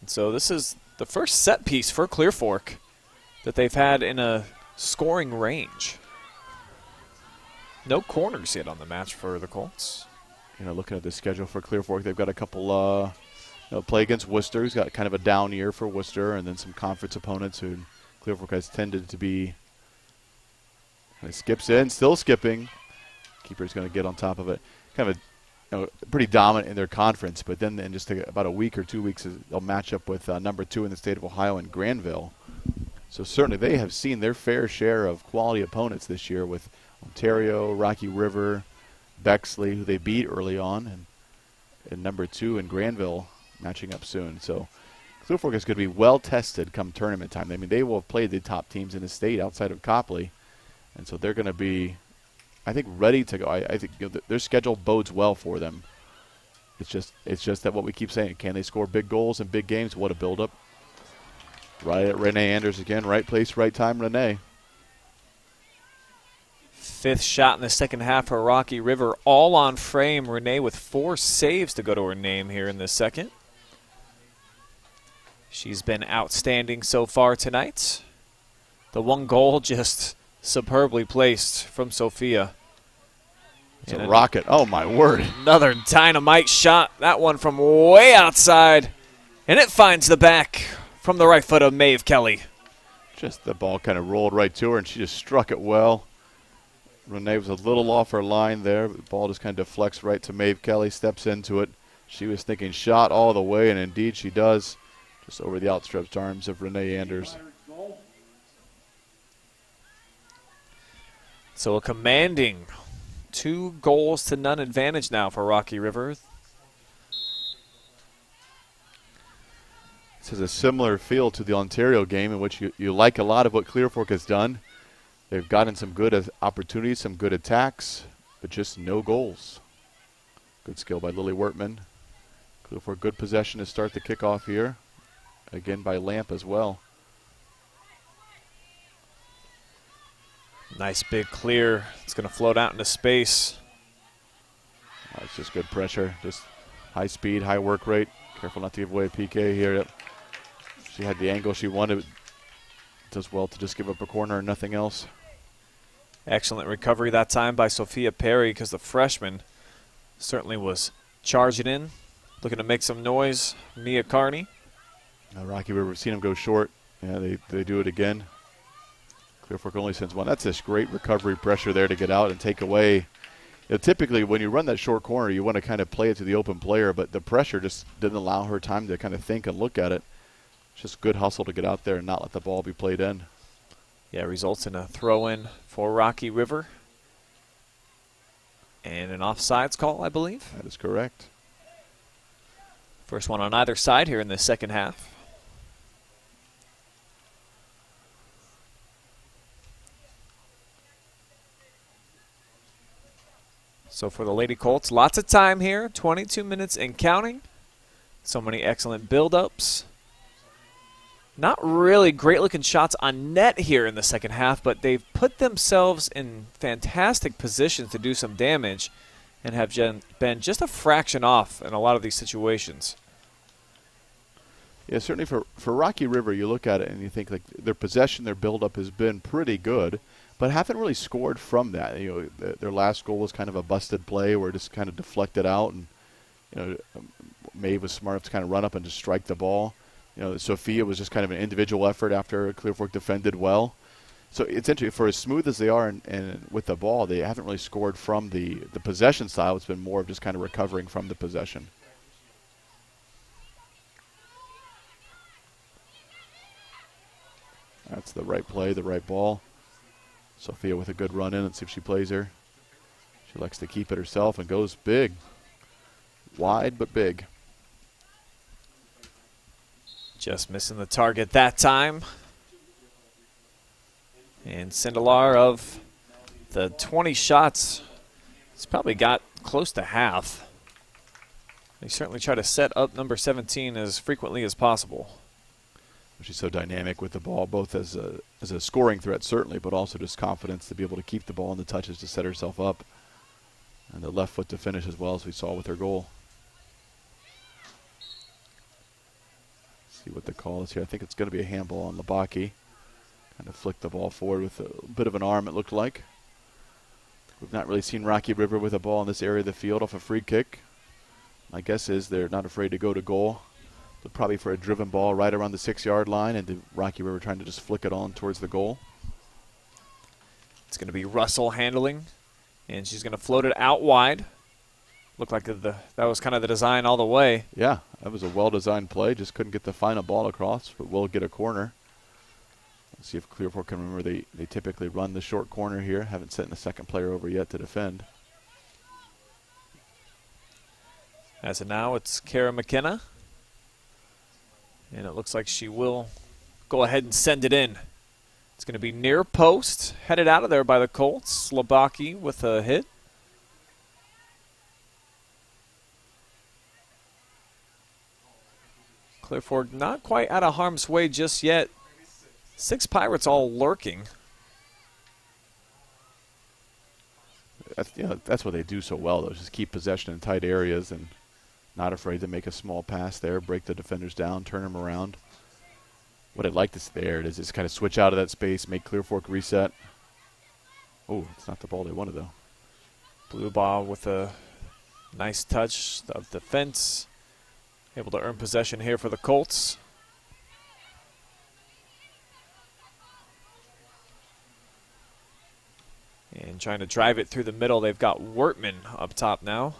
And so this is the first set piece for Clear Fork that they've had in a scoring range. No corners yet on the match for the Colts. Looking at the schedule for Clear Fork, they've got a couple play against Worcester. He's got kind of a down year for Worcester, and then some conference opponents who Clear Fork has tended to be. He skips in, still skipping. Keeper's going to get on top of it. Kind of pretty dominant in their conference, but then in just about a week or 2 weeks, they'll match up with number 2 in the state of Ohio in Granville. So certainly they have seen their fair share of quality opponents this year with Ontario, Rocky River, Bexley, who they beat early on, and number 2 in Granville matching up soon. So Clear Fork is going to be well tested come tournament time. I mean, they will have played the top teams in the state outside of Copley, and so they're going to be, I think, ready to go. I think their schedule bodes well for them. It's just that what we keep saying, can they score big goals in big games? What a build-up. Right at Renee Anders again, right place, right time, Renee. Fifth shot in the second half for Rocky River, all on frame. Renee with 4 saves to go to her name here in the second. She's been outstanding so far tonight. The one goal just superbly placed from Sophia. It's a rocket. Oh, my word. Another dynamite shot. That one from way outside. And it finds the back from the right foot of Maeve Kelly. Just the ball kind of rolled right to her, and she just struck it well. Renee was a little off her line there, but the ball just kind of deflects right to Maeve Kelly, steps into it. She was thinking shot all the way, and indeed she does, just over the outstretched arms of Renee Anders. So a commanding 2-0 advantage now for Rocky River. This is a similar feel to the Ontario game in which you like a lot of what Clear Fork has done. They've gotten some good opportunities, some good attacks, but just no goals. Good skill by Lilly Wortman. Clear Fork, good possession to start the kickoff here. Again by Lamp as well. Nice big clear. It's going to float out into space. It's just good pressure. Just high speed, high work rate. Careful not to give away a PK here. She had the angle she wanted. Does well to just give up a corner and nothing else. Excellent recovery that time by Sophia Perry, because the freshman certainly was charging in, looking to make some noise. Mia Carney. Rocky River, we've seen them go short. Yeah, they do it again. Clear Fork only sends one. That's this great recovery pressure there to get out and take away. You know, typically, when you run that short corner, you want to kind of play it to the open player, but the pressure just didn't allow her time to kind of think and look at it. It's just good hustle to get out there and not let the ball be played in. Yeah, results in a throw-in for Rocky River. And an offsides call, I believe. That is correct. First one on either side here in the second half. So for the Lady Colts, lots of time here, 22 minutes and counting. So many excellent build-ups. Not really great-looking shots on net here in the second half, but they've put themselves in fantastic positions to do some damage and have been just a fraction off in a lot of these situations. Yeah, certainly for Rocky River, you look at it and you think like their possession, their build-up has been pretty good, but haven't really scored from that. You know, their last goal was kind of a busted play where it just kind of deflected out, and you know, Maeve was smart enough to kind of run up and just strike the ball. You know, Sophia was just kind of an individual effort after Clear Fork defended well. So it's interesting, for as smooth as they are and with the ball, they haven't really scored from the possession style. It's been more of just kind of recovering from the possession. That's the right play, the right ball. Sophia with a good run in. Let's see if she plays her. She likes to keep it herself and goes big. Wide but big. Just missing the target that time. And Sindelar, of the 20 shots, he's probably got close to half. They certainly try to set up number 17 as frequently as possible. She's so dynamic with the ball, both as a scoring threat, certainly, but also just confidence to be able to keep the ball in the touches to set herself up. And the left foot to finish as well, as we saw with her goal. See what the call is here. I think it's going to be a handball on Labaki. Kind of flicked the ball forward with a bit of an arm, it looked like. We've not really seen Rocky River with a ball in this area of the field off a free kick. My guess is they're not afraid to go to goal. But probably for a driven ball right around the 6-yard line, and the Rocky River trying to just flick it on towards the goal. It's going to be Russell handling, and she's going to float it out wide. Looked like that was kind of the design all the way. Yeah, that was a well-designed play. Just couldn't get the final ball across, but will get a corner. Let's see if Clear Fork can remember they typically run the short corner here. Haven't sent the second player over yet to defend. As of now, it's Kara McKenna. And it looks like she will go ahead and send it in. It's going to be near post, headed out of there by the Colts. Labaki with a hit. Clear Fork not quite out of harm's way just yet. 6 Pirates all lurking. That's what they do so well, though, just keep possession in tight areas and not afraid to make a small pass there, break the defenders down, turn them around. What I'd like to see there is just kind of switch out of that space, make Clear Fork reset. Oh, it's not the ball they wanted, though. Blue ball with a nice touch of the fence. Able to earn possession here for the Colts. And trying to drive it through the middle, they've got Wortman up top now.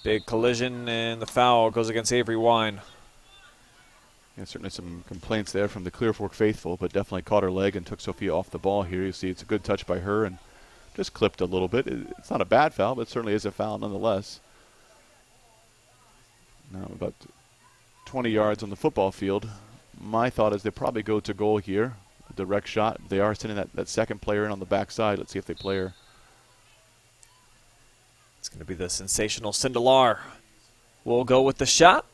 Big collision, and the foul goes against Avery Wine. Yeah, certainly some complaints there from the Clear Fork faithful, but definitely caught her leg and took Sophia off the ball here. You see it's a good touch by her and just clipped a little bit. It's not a bad foul, but it certainly is a foul nonetheless. Now about 20 yards on the football field. My thought is they probably go to goal here. A direct shot. They are sending that second player in on the backside. Let's see if they play her. It's going to be the sensational Sindelar. We'll go with the shot.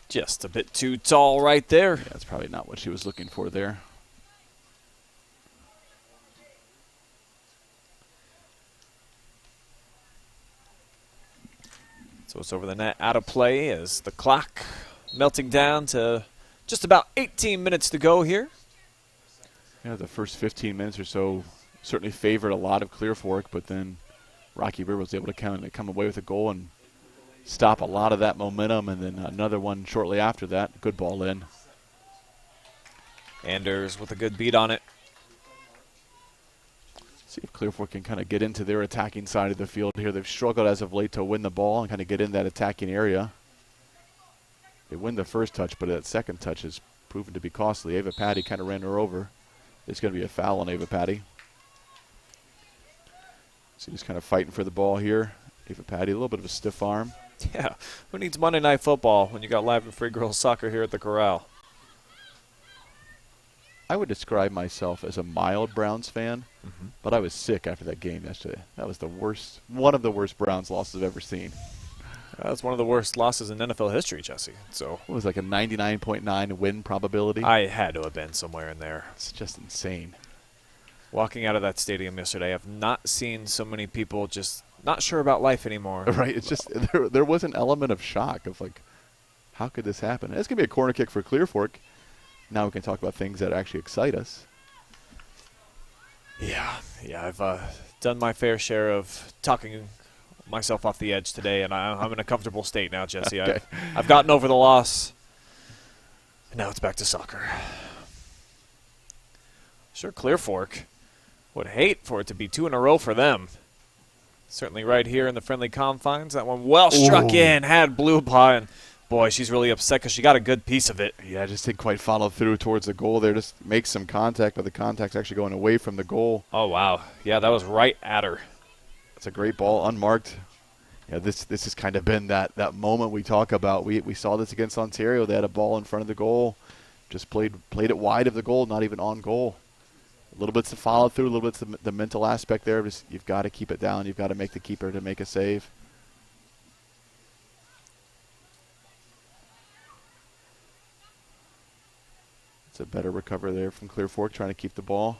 Just a bit too tall right there. Yeah, that's probably not what she was looking for there. So it's over the net, out of play as the clock melting down to just about 18 minutes to go here. Yeah, the first 15 minutes or so certainly favored a lot of Clear Fork, but then Rocky River was able to come away with a goal and stop a lot of that momentum, and then another one shortly after that. Good ball in. Anders with a good beat on it. See if Clear Fork can kind of get into their attacking side of the field here. They've struggled as of late to win the ball and kind of get in that attacking area. They win the first touch, but that second touch has proven to be costly. Ava Patty kind of ran her over. There's going to be a foul on Ava Patty. So he's kind of fighting for the ball here. Ava Patty, a little bit of a stiff arm. Yeah, who needs Monday Night Football when you got live and free girls soccer here at the Corral? I would describe myself as a mild Browns fan, but I was sick after that game yesterday. That was the worst, one of the worst Browns losses I've ever seen. That's one of the worst losses in NFL history, Jesse. So it was like a 99.9 win probability. I had to have been somewhere in there. It's just insane. Walking out of that stadium yesterday, I've not seen so many people just not sure about life anymore. Right. It's just there was an element of shock of like, how could this happen? It's going to be a corner kick for Clear Fork. Now we can talk about things that actually excite us. Yeah, I've done my fair share of talking myself off the edge today, and I'm in a comfortable state now, Jesse. Okay. I've gotten over the loss, and now it's back to soccer. Sure, Clear Fork would hate for it to be 2 in a row for them. Certainly right here in the friendly confines. That one well struck in, had blue by, and boy, she's really upset because she got a good piece of it. Yeah, just didn't quite follow through towards the goal there. Just makes some contact, but the contact's actually going away from the goal. Oh, wow. Yeah, that was right at her. It's a great ball, unmarked. Yeah, this has kind of been that moment we talk about. We saw this against Ontario. They had a ball in front of the goal, just played it wide of the goal, not even on goal. A little bit's the follow through, a little bit's the mental aspect there. Just you've got to keep it down. You've got to make the keeper to make a save. It's a better recover there from Clear Fork, trying to keep the ball.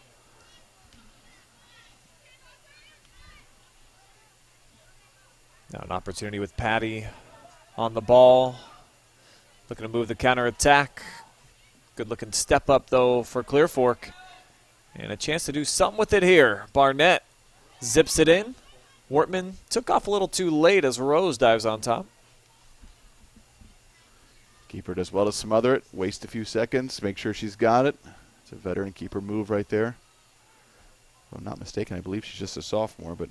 Now an opportunity with Patty on the ball. Looking to move the counter attack. Good looking step up though for Clear Fork. And a chance to do something with it here. Barnett zips it in. Wortman took off a little too late as Rose dives on top. Keeper does well to smother it, waste a few seconds, make sure she's got it. It's a veteran keeper move right there. If I'm not mistaken, I believe she's just a sophomore, but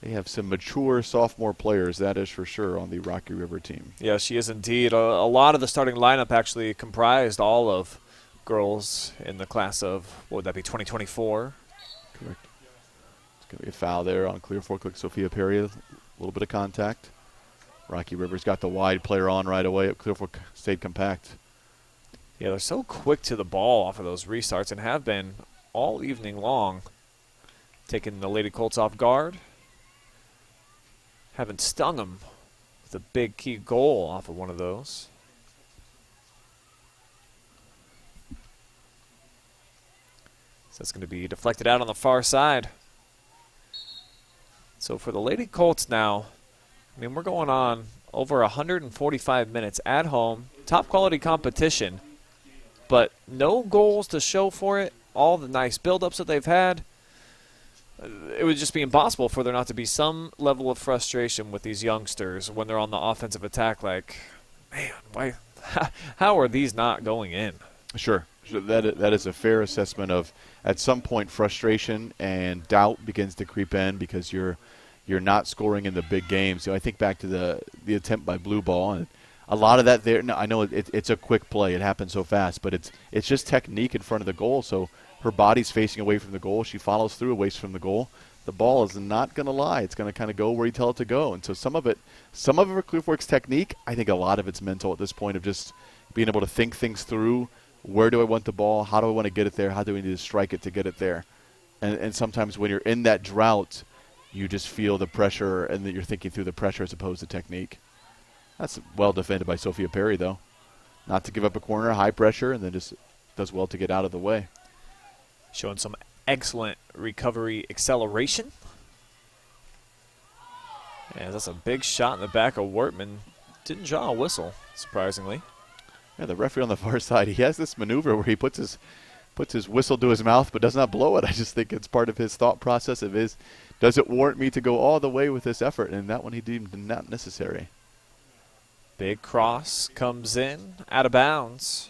they have some mature sophomore players, that is for sure, on the Rocky River team. Yeah, she is indeed. A lot of the starting lineup actually comprised all of girls in the class of, what would that be, 2024? Correct. It's going to be a foul there on Clear Fork, like Sophia Perry, a little bit of contact. Rocky River's got the wide player on right away. At Clear Fork stayed compact. Yeah, they're so quick to the ball off of those restarts and have been all evening long. Taking the Lady Colts off guard. Haven't stung them with a big key goal off of one of those. So that's going to be deflected out on the far side. So for the Lady Colts now, I mean, we're going on over 145 minutes at home, top quality competition, but no goals to show for it. All the nice buildups that they've had. It would just be impossible for there not to be some level of frustration with these youngsters when they're on the offensive attack. Like, man, why? How are these not going in? Sure. That is a fair assessment of, at some point, frustration and doubt begins to creep in because you're not scoring in the big games. I think back to the attempt by Blue Ball, and a lot of that there. No, I know it's a quick play; it happens so fast, but it's just technique in front of the goal. So her body's facing away from the goal. She follows through away from the goal. The ball is not going to lie. It's going to kind of go where you tell it to go. And so some of it for Clear Fork's technique. I think a lot of it's mental at this point of just being able to think things through. Where do I want the ball? How do I want to get it there? How do we need to strike it to get it there? And sometimes when you're in that drought, you just feel the pressure and that you're thinking through the pressure as opposed to technique. That's well defended by Sophia Perry, though. Not to give up a corner, high pressure, and then just does well to get out of the way. Showing some excellent recovery acceleration. And that's a big shot in the back of Wortman. Didn't draw a whistle, surprisingly. Yeah, the referee on the far side, he has this maneuver where he puts his puts his whistle to his mouth but does not blow it. I just think it's part of his thought process of his, does it warrant me to go all the way with this effort? And that one he deemed not necessary. Big cross comes in, out of bounds.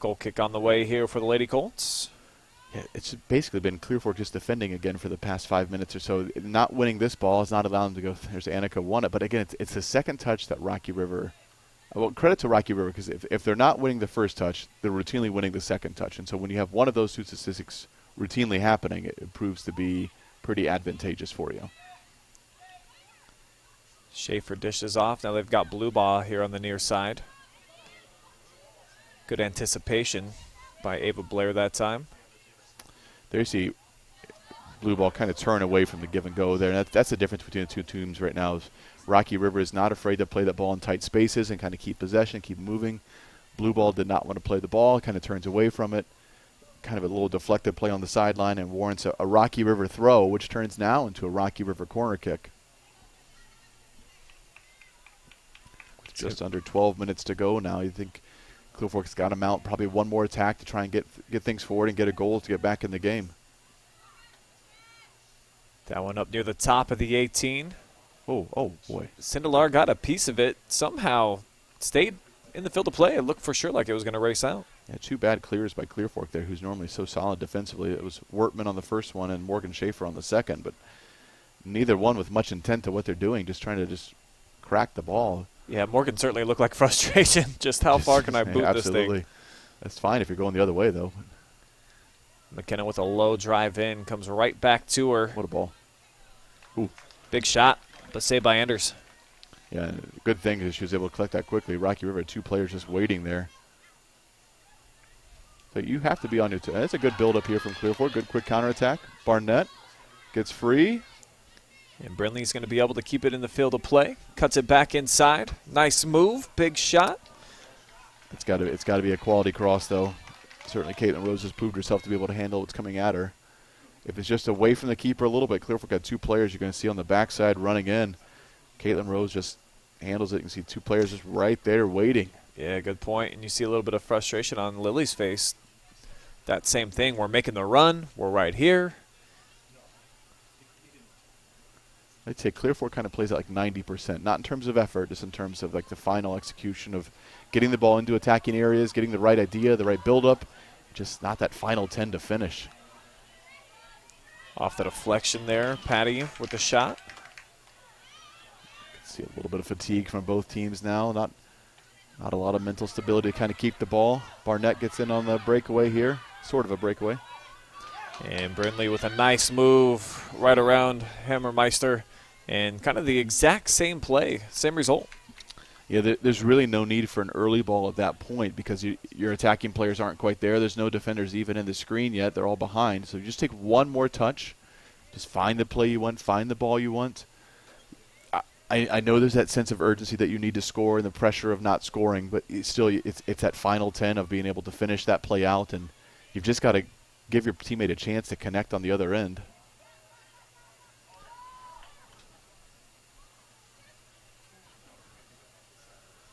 Goal kick on the way here for the Lady Colts. Yeah, it's basically been Clear Fork just defending again for the past 5 minutes or so. Not winning this ball is not allowing them to go. There's Annika won it. But again, it's the second touch that Rocky River, well, credit to Rocky River, because if they're not winning the first touch, they're routinely winning the second touch. And so when you have one of those two statistics routinely happening, it proves to be pretty advantageous for you. Schaefer dishes off. Now they've got blue ball here on the near side. Good anticipation by Ava Blair that time. There you see blue ball kind of turn away from the give and go there. And that's the difference between the two teams right now. Is Rocky River is not afraid to play that ball in tight spaces and kind of keep possession, keep moving. Blue ball did not want to play the ball, kind of turns away from it. Kind of a little deflected play on the sideline and warrants a Rocky River throw, which turns now into a Rocky River corner kick. With just under 12 minutes to go now, you think Clear Fork's got to mount probably one more attack to try and get things forward and get a goal to get back in the game. That one up near the top of the 18. Oh boy. Sindelar got a piece of it, somehow stayed in the field of play. It looked for sure like it was going to race out. Yeah, two bad clears by Clear Fork there, who's normally so solid defensively. It was Wortman on the first one and Morgan Schaefer on the second, but neither one with much intent to what they're doing, just trying to just crack the ball. Yeah, Morgan certainly looked like frustration. Just how far can I boot this thing? Absolutely. That's fine if you're going the other way, though. McKenna with a low drive in, comes right back to her. What a ball. Ooh. Big shot, but saved by Enders. Yeah, good thing is she was able to collect that quickly. Rocky River, two players just waiting there. So you have to be on your toes. That's a good build-up here from Clear Fork. Good quick counterattack. Barnett gets free. And Brindley's going to be able to keep it in the field of play. Cuts it back inside. Nice move. Big shot. It's got to be a quality cross, though. Certainly Caitlin Rose has proved herself to be able to handle what's coming at her. If it's just away from the keeper a little bit, Clear Fork got two players you're going to see on the backside running in. Caitlin Rose just handles it. You can see two players just right there waiting. Yeah, good point. And you see a little bit of frustration on Lily's face. That same thing. We're making the run. We're right here. I'd say Clear Fork kind of plays at like 90%, not in terms of effort, just in terms of like the final execution of getting the ball into attacking areas, getting the right idea, the right build-up, just not that final 10 to finish. Off the deflection there, Patty with the shot. See a little bit of fatigue from both teams now. Not a lot of mental stability to kind of keep the ball. Barnett gets in on the breakaway here, sort of a breakaway. And Brindley with a nice move right around Hammermeister. And kind of the exact same play, same result. Yeah, there's really no need for an early ball at that point because your attacking players aren't quite there. There's no defenders even in the screen yet. They're all behind. So you just take one more touch. Just find the play you want, find the ball you want. I know there's that sense of urgency that you need to score and the pressure of not scoring, but it's that final 10 of being able to finish that play out, and you've just got to give your teammate a chance to connect on the other end.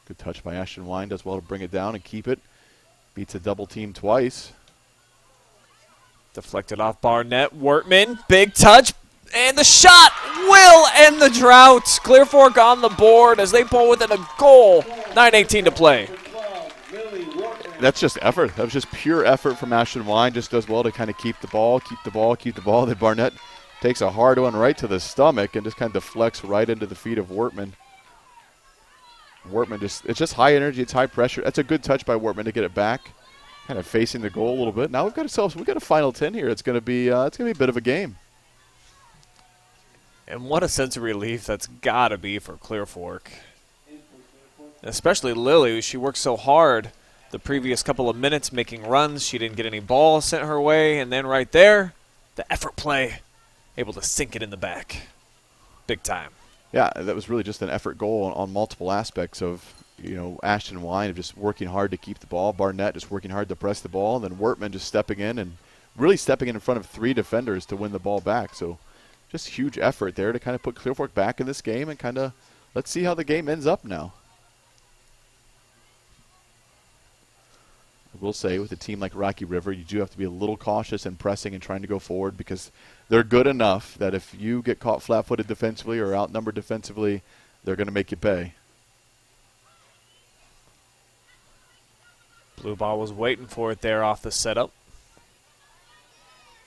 Good touch by Ashton Wine. Does well to bring it down and keep it. Beats a double team twice. Deflected off Barnett. Wortman, big touch. And the shot will end the drought. Clear Fork on the board as they pull within a goal. 9:18 to play. That's just effort. That was just pure effort from Ashton Wine. Just does well to kind of keep the ball. Then Barnett takes a hard one right to the stomach and just kind of deflects right into the feet of Wortman. Wortman it's just high energy, it's high pressure. That's a good touch by Wortman to get it back. Kind of facing the goal a little bit. Now we've got a final 10 here. It's going to be a bit of a game. And what a sense of relief that's got to be for Clear Fork. Especially Lily, she worked so hard the previous couple of minutes making runs. She didn't get any balls sent her way. And then right there, the effort play, able to sink it in the back. Big time. Yeah, that was really just an effort goal on multiple aspects of, Ashton Wine of just working hard to keep the ball. Barnett just working hard to press the ball. And then Wortman just stepping in and really stepping in front of three defenders to win the ball back. So just huge effort there to kind of put Clear Fork back in this game and kind of let's see how the game ends up now. will say with a team like Rocky River, you do have to be a little cautious in pressing and trying to go forward because they're good enough that if you get caught flat-footed defensively or outnumbered defensively, they're going to make you pay. Blue ball was waiting for it there off the setup.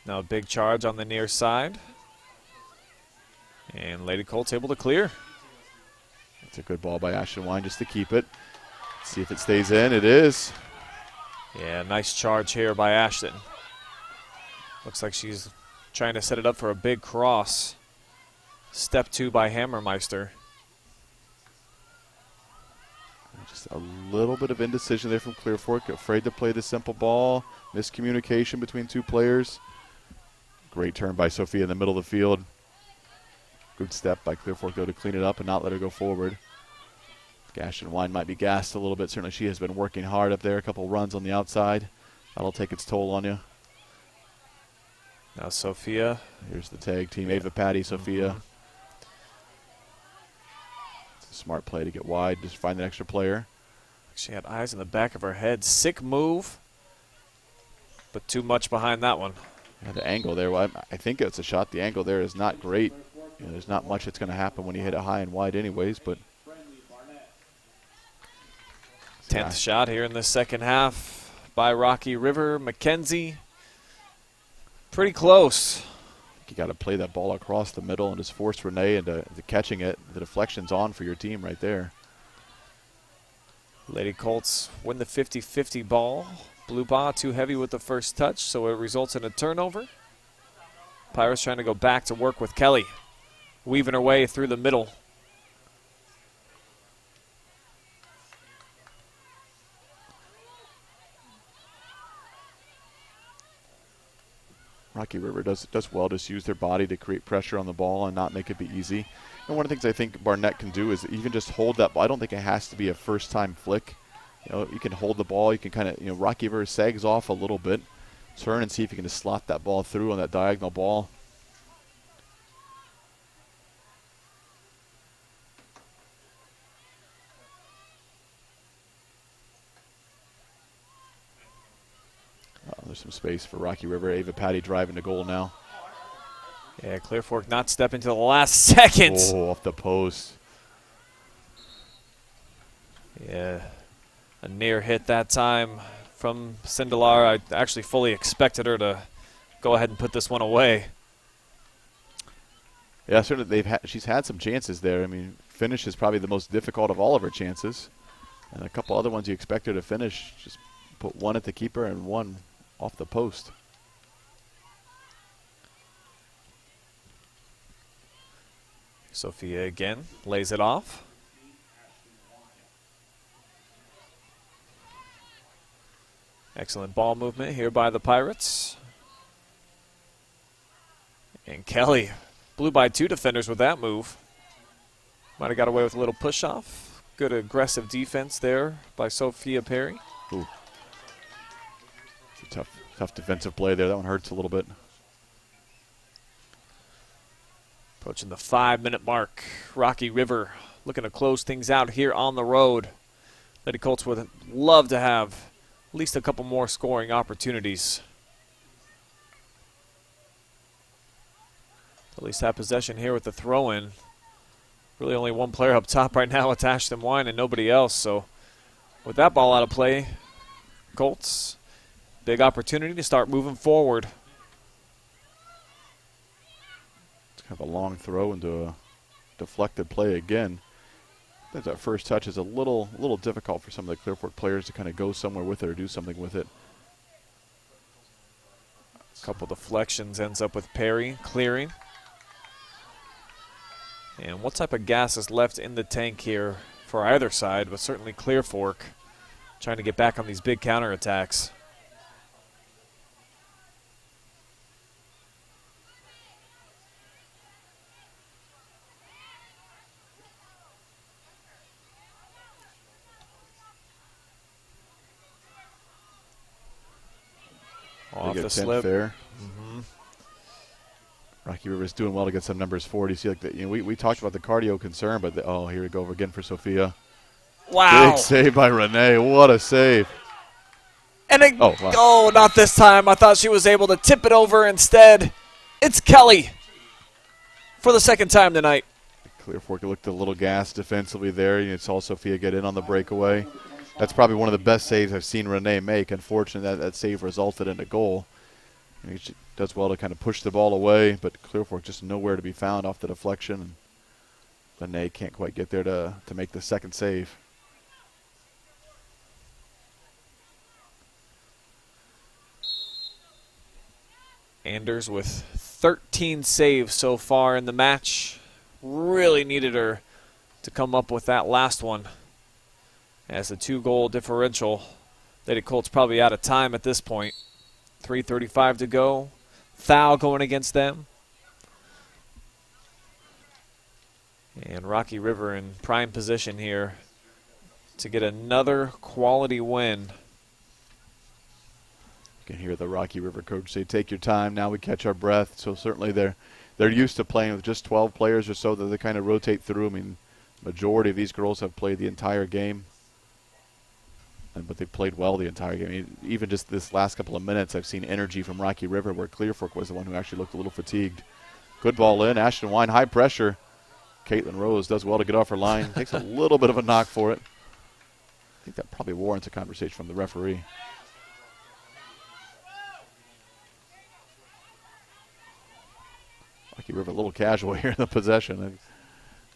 Now a big charge on the near side. And Lady Colts able to clear. It's a good ball by Ashton Wine just to keep it. See if it stays in. It is. Yeah, nice charge here by Ashton. Looks like she's trying to set it up for a big cross. Step 2 by Hammermeister. Just a little bit of indecision there from Clear Fork. Afraid to play the simple ball. Miscommunication between two players. Great turn by Sophia in the middle of the field. Good step by Clear Fork, though, to clean it up and not let her go forward. Ashton Wine might be gassed a little bit. Certainly she has been working hard up there. A couple runs on the outside. That'll take its toll on you. Now Sophia. Here's the tag team. Ava Patty, Sophia. It's a smart play to get wide. Just find an extra player. She had eyes in the back of her head. Sick move, but too much behind that one. Yeah, the angle there, well, I think it's a shot. The angle there is not great. You know, there's not much that's going to happen when you hit it high and wide anyways, but 10th shot here in the second half by Rocky River. McKenzie, pretty close. You got to play that ball across the middle and just force Renee into catching it. The deflection's on for your team right there. Lady Colts win the 50-50 ball. Blue ball too heavy with the first touch, so it results in a turnover. Pirates trying to go back to work with Kelly, weaving her way through the middle. Rocky River does well to use their body to create pressure on the ball and not make it be easy. And one of the things I think Barnett can do is even just hold that ball. I don't think it has to be a first-time flick. You know, you can hold the ball. You can kind of, you know, Rocky River sags off a little bit. Turn and see if you can just slot that ball through on that diagonal ball. There's some space for Rocky River. Ava Patty driving to goal now. Yeah, Clear Fork not stepping to the last second. Oh, off the post. Yeah, a near hit that time from Sindelar. I actually fully expected her to go ahead and put this one away. Yeah, certainly she's had some chances there. I mean, finish is probably the most difficult of all of her chances. And a couple other ones you expect her to finish. Just put one at the keeper and one off the post. Sophia again lays it off. Excellent ball movement here by the Pirates. And Kelly blew by 2 defenders with that move. Might have got away with a little push-off. Good aggressive defense there by Sophia Perry. Ooh. Tough defensive play there. That one hurts a little bit. Approaching the 5-minute mark. Rocky River looking to close things out here on the road. Lady Colts would love to have at least a couple more scoring opportunities. At least have possession here with the throw-in. Really only one player up top right now with Ashton Wine and nobody else. So with that ball out of play, Colts, big opportunity to start moving forward. It's kind of a long throw into a deflected play again. I think that first touch is a little difficult for some of the Clear Fork players to kind of go somewhere with it or do something with it. A couple deflections ends up with Perry clearing. And what type of gas is left in the tank here for either side, but certainly Clear Fork trying to get back on these big counterattacks. Off the slip there. Rocky River's doing well to get some numbers forward. You see, like we talked about the cardio concern, but here we go again for Sophia. Wow! Big save by Renee. What a save! And it, wow. oh, not this time. I thought she was able to tip it over instead. It's Kelly for the second time tonight. Clear Fork looked a little gassed defensively there. You saw Sophia get in on the breakaway. That's probably one of the best saves I've seen Renee make. Unfortunately, that save resulted in a goal. She does well to kind of push the ball away, but Clear Fork just nowhere to be found off the deflection. And Renee can't quite get there to make the second save. Anders with 13 saves so far in the match. Really needed her to come up with that last one. As the 2-goal differential, Lady Colts probably out of time at this point. 3:35 to go. Foul going against them. And Rocky River in prime position here to get another quality win. You can hear the Rocky River coach say, take your time, now we catch our breath. So certainly they're used to playing with just 12 players or so that they kind of rotate through. I mean, majority of these girls have played the entire game. But they played well the entire game. I mean, even just this last couple of minutes, I've seen energy from Rocky River where Clear Fork was the one who actually looked a little fatigued. Good ball in. Ashton Wine, high pressure. Caitlin Rose does well to get off her line. Takes a little bit of a knock for it. I think that probably warrants a conversation from the referee. Rocky River a little casual here in the possession.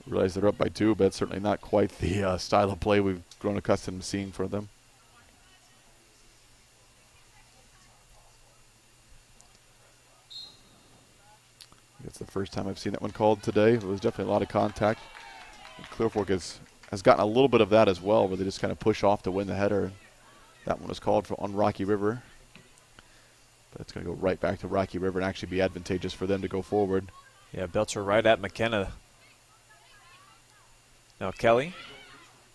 I realize they're up by 2, but it's certainly not quite the style of play we've grown accustomed to seeing from them. It's the first time I've seen that one called today. It was definitely a lot of contact. Clear Fork has gotten a little bit of that as well, where they just kind of push off to win the header. That one was called on Rocky River. But it's going to go right back to Rocky River and actually be advantageous for them to go forward. Yeah, Belcher right at McKenna. Now Kelly,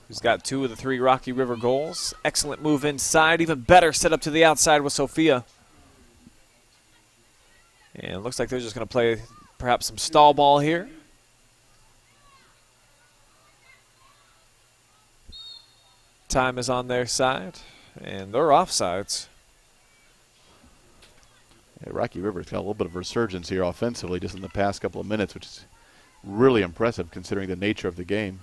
who's got 2 of the 3 Rocky River goals. Excellent move inside, even better set up to the outside with Sophia. And it looks like they're just going to play perhaps some stall ball here. Time is on their side, and they're offsides. Yeah, Rocky River's got a little bit of resurgence here offensively just in the past couple of minutes, which is really impressive considering the nature of the game.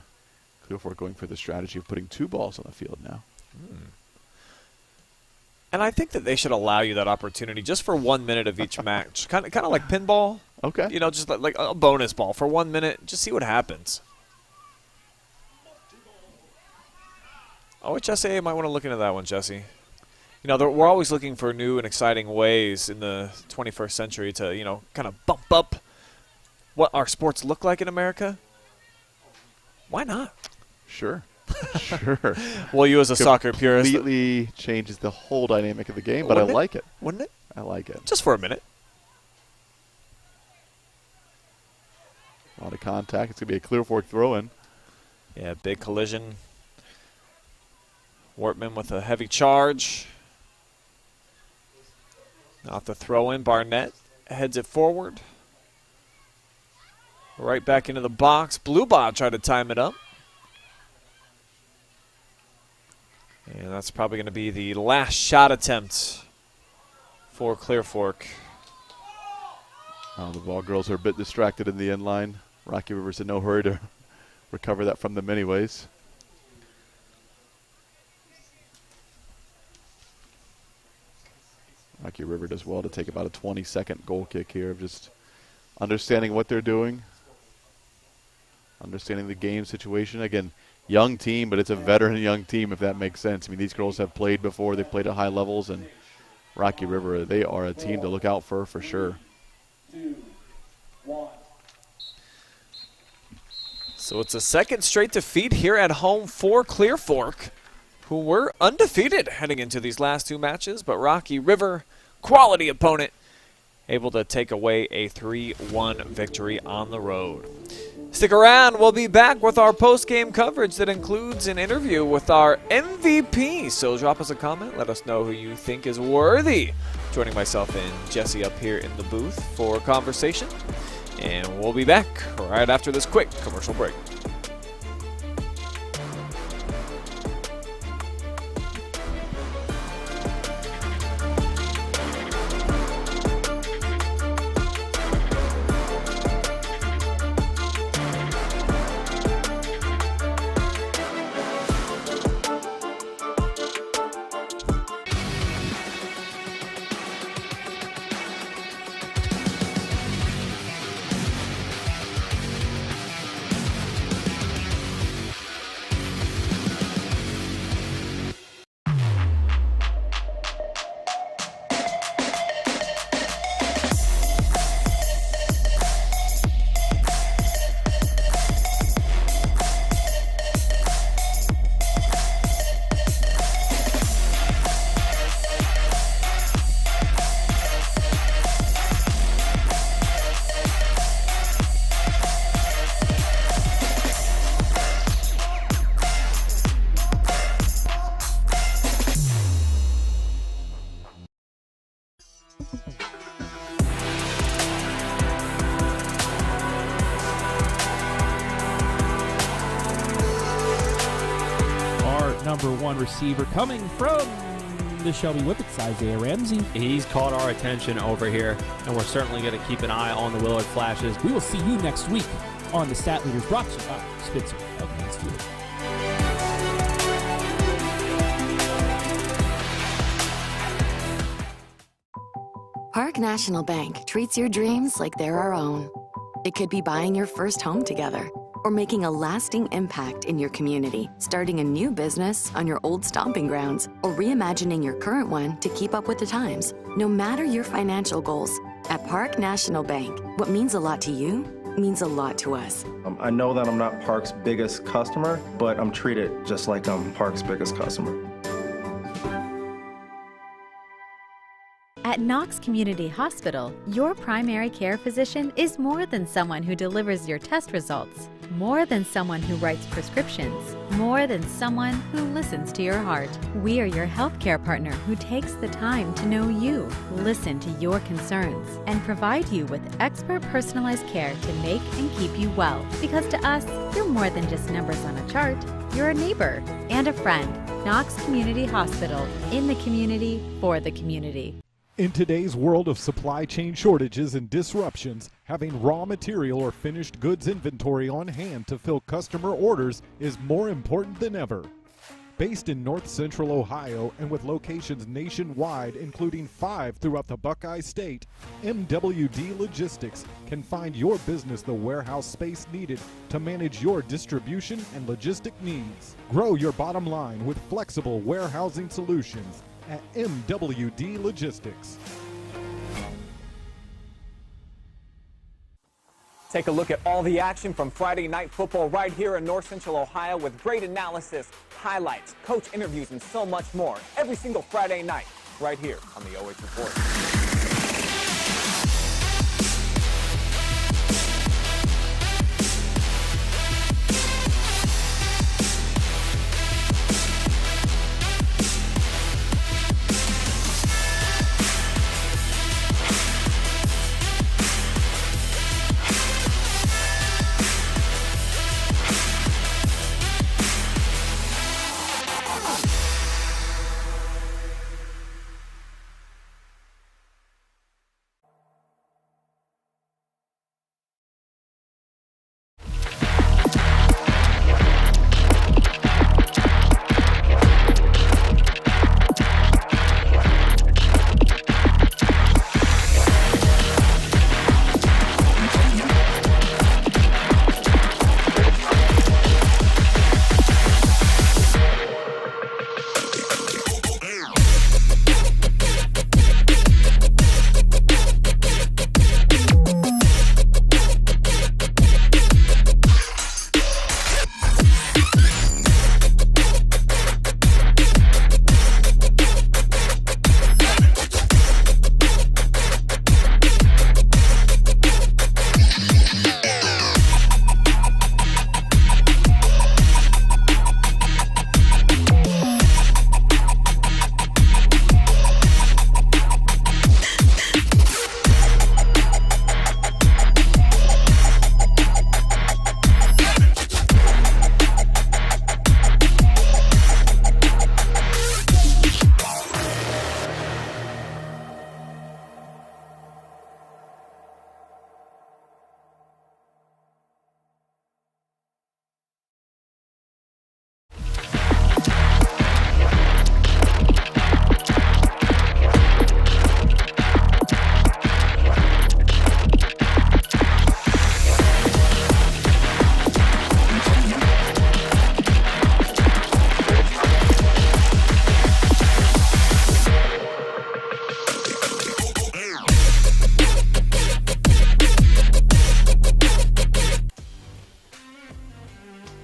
Clear Fork going for the strategy of putting 2 balls on the field now. And I think that they should allow you that opportunity just for 1 minute of each match. Kind of like pinball. Okay. You know, just like a bonus ball for 1 minute. Just see what happens. Oh, Jesse, I might want to look into that one, Jesse. You know, we're always looking for new and exciting ways in the 21st century to, you know, kind of bump up what our sports look like in America. Why not? Sure. Sure. Well, you as a soccer purist. Completely changes the whole dynamic of the game, but I like it. Wouldn't it? I like it. Just for a minute. A lot of contact. It's going to be a Clear Fork throw-in. Yeah, big collision. Wortman with a heavy charge. Off the throw-in, Barnett heads it forward. Right back into the box. Blue Bob tried to time it up. And that's probably going to be the last shot attempt for Clear Fork. Oh, the ball girls are a bit distracted in the end line. Rocky River's in no hurry to recover that from them anyways. Rocky River does well to take about a 20-second goal kick here of just understanding what they're doing, understanding the game situation. Again, young team, but it's a veteran young team, if that makes sense. I mean, these girls have played before. They've played at high levels, and Rocky River, they are a team to look out for sure. 2, 1. So it's a second straight defeat here at home for Clear Fork, who were undefeated heading into these last 2 matches, but Rocky River, quality opponent, able to take away a 3-1 victory on the road. Stick around. We'll be back with our post-game coverage that includes an interview with our MVP. So drop us a comment. Let us know who you think is worthy. Joining myself and Jesse up here in the booth for a conversation. And we'll be back right after this quick commercial break. number 1 receiver coming from the Shelby Whippets, Isaiah Ramsey. He's caught our attention over here, and we're certainly going to keep an eye on the Willard flashes. We will see you next week on the Stat Leaders, brought to you by Spitzer of Mansfield. Park National Bank treats your dreams like they're our own. It could be buying your first home together, or making a lasting impact in your community, starting a new business on your old stomping grounds, or reimagining your current one to keep up with the times. No matter your financial goals, at Park National Bank, what means a lot to you means a lot to us. I know that I'm not Park's biggest customer, but I'm treated just like I'm Park's biggest customer. At Knox Community Hospital, your primary care physician is more than someone who delivers your test results, more than someone who writes prescriptions, more than someone who listens to your heart. We are your healthcare partner who takes the time to know you, listen to your concerns, and provide you with expert personalized care to make and keep you well. Because to us, you're more than just numbers on a chart. You're a neighbor and a friend. Knox Community Hospital, in the community, for the community. In today's world of supply chain shortages and disruptions, having raw material or finished goods inventory on hand to fill customer orders is more important than ever. Based in North Central Ohio and with locations nationwide, including 5 throughout the Buckeye State, MWD Logistics can find your business the warehouse space needed to manage your distribution and logistic needs. Grow your bottom line with flexible warehousing solutions at MWD Logistics. Take a look at all the action from Friday Night Football right here in North Central Ohio with great analysis, highlights, coach interviews, and so much more every single Friday night right here on the OH Report.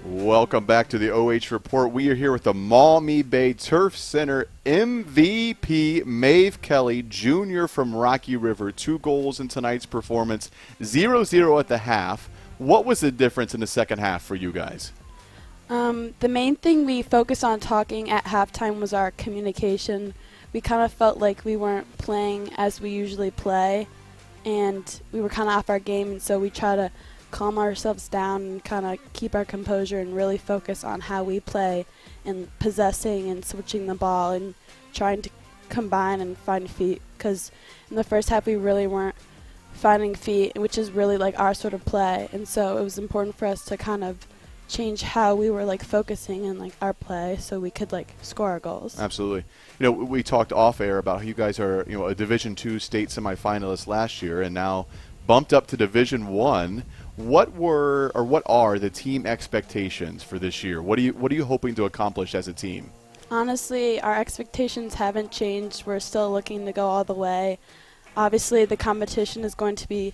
Welcome back to the OH Report. We are here with the Maumee Bay Turf Center MVP, Maeve Kelly, Jr. from Rocky River. 2 goals in tonight's performance, 0-0 at the half. What was the difference in the second half for you guys? The main thing we focused on talking at halftime was our communication. We kind of felt like we weren't playing as we usually play, and we were kind of off our game, and so we try to calm ourselves down and kind of keep our composure and really focus on how we play and possessing and switching the ball and trying to combine and find feet, because in the first half we really weren't finding feet, which is really like our sort of play, and so it was important for us to kind of change how we were like focusing in like our play so we could like score our goals. Absolutely. We talked off air about how you guys are a Division II state semifinalist last year and now bumped up to Division I. What are the team expectations for this year? What are you hoping to accomplish as a team? Honestly, our expectations haven't changed. We're still looking to go all the way. Obviously, the competition is going to be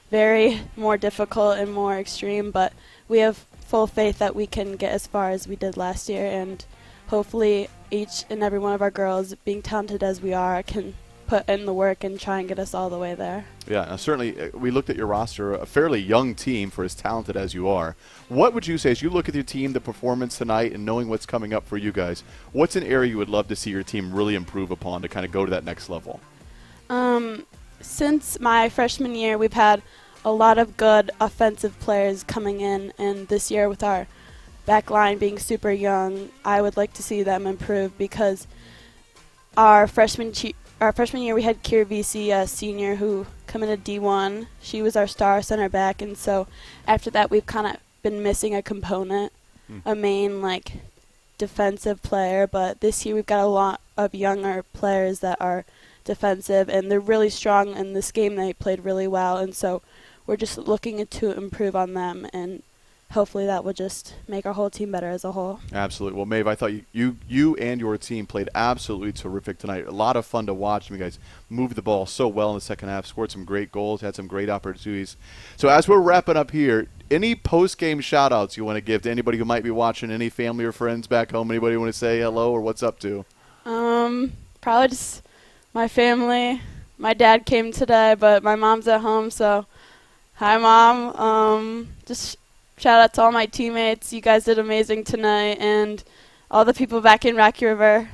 very more difficult and more extreme, but we have full faith that we can get as far as we did last year, and hopefully each and every one of our girls, being talented as we are, can put in the work and try and get us all the way there. Yeah, certainly we looked at your roster, a fairly young team for as talented as you are. What would you say, as you look at your team, the performance tonight, and knowing what's coming up for you guys, what's an area you would love to see your team really improve upon to kind of go to that next level? Since my freshman year, we've had a lot of good offensive players coming in, and this year with our back line being super young, I would like to see them improve, because our freshman year we had Kira Vesey, a senior who come into D1. She was our star center back, and so after that we've kind of been missing a component, a main like defensive player, but this year we've got a lot of younger players that are defensive, and they're really strong in this game. They played really well, and so we're just looking to improve on them, and hopefully that will just make our whole team better as a whole. Absolutely. Well, Maeve, I thought you and your team played absolutely terrific tonight. A lot of fun to watch. You guys moved the ball so well in the second half, scored some great goals, had some great opportunities. So as we're wrapping up here, any post-game shout-outs you want to give to anybody who might be watching, any family or friends back home, anybody you want to say hello or what's up to? Probably just my family. My dad came today, but my mom's at home, so hi, Mom. Just shout out to all my teammates. You guys did amazing tonight, and all the people back in Rocky River.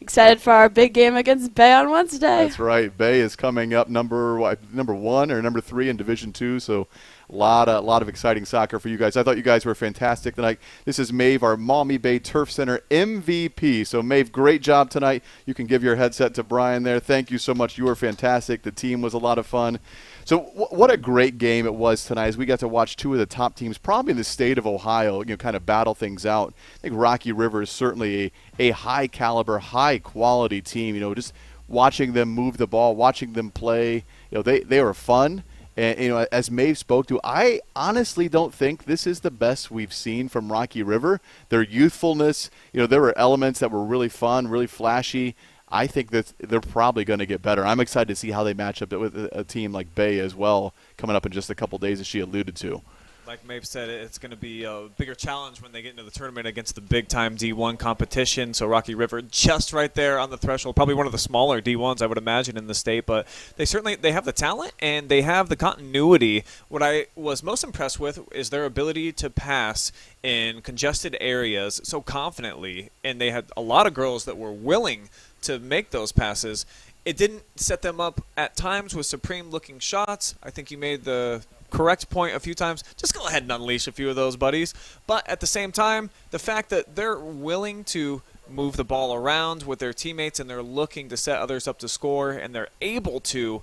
Excited for our big game against Bay on Wednesday. That's right. Bay is coming up number 1 or number 3 in Division II, so a lot of exciting soccer for you guys. I thought you guys were fantastic tonight. This is Maeve, our Maumee Bay Turf Center MVP. So, Maeve, great job tonight. You can give your headset to Brian there. Thank you so much. You were fantastic. The team was a lot of fun. So what a great game it was tonight as we got to watch two of the top teams probably in the state of Ohio, kind of battle things out. I think Rocky River is certainly a high caliber, high quality team. Just watching them move the ball, watching them play, they were fun. And, as Maeve spoke to, I honestly don't think this is the best we've seen from Rocky River. Their youthfulness, there were elements that were really fun, really flashy. I think that they're probably going to get better. I'm excited to see how they match up with a team like Bay as well coming up in just a couple days, as she alluded to. Like Maeve said, it's going to be a bigger challenge when they get into the tournament against the big-time D1 competition. So Rocky River just right there on the threshold, probably one of the smaller D1s, I would imagine, in the state. But they have the talent and they have the continuity. What I was most impressed with is their ability to pass in congested areas so confidently. And they had a lot of girls that were willing to make those passes. It didn't set them up at times with supreme-looking shots. I think you made the correct point a few times. Just go ahead and unleash a few of those, buddies. But at the same time, the fact that they're willing to move the ball around with their teammates and they're looking to set others up to score and they're able to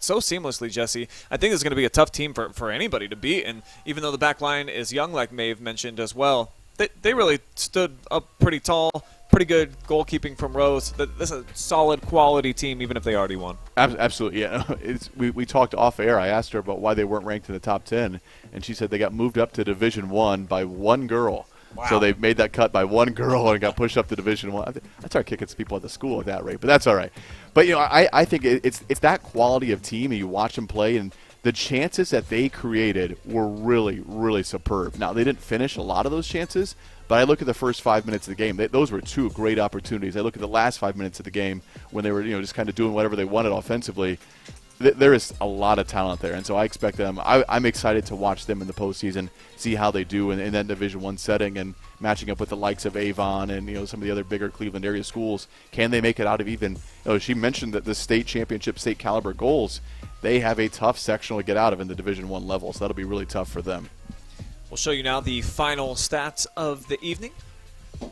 so seamlessly, Jesse, I think it's going to be a tough team for anybody to beat. And even though the back line is young, like Maeve mentioned as well, they really stood up pretty tall. Pretty good goalkeeping from Rose. This is a solid quality team, even if they already won. Absolutely, yeah. We talked off air. I asked her about why they weren't ranked in the top 10, and she said they got moved up to Division I by one girl. Wow. So they made that cut by one girl and got pushed up to Division I. I start kicking some people at the school at that rate, but that's all right. But I think it's that quality of team, and you watch them play, and the chances that they created were really, really superb. Now, they didn't finish a lot of those chances, but I look at the first 5 minutes of the game. Those were two great opportunities. I look at the last 5 minutes of the game when they were just kind of doing whatever they wanted offensively. there is a lot of talent there, and so I expect them. I'm excited to watch them in the postseason, see how they do in that Division I setting, and matching up with the likes of Avon and some of the other bigger Cleveland area schools. Can they make it out of even? She mentioned that the state championship, state caliber goals, they have a tough sectional to get out of in the Division I level, so that'll be really tough for them. We'll show you now the final stats of the evening,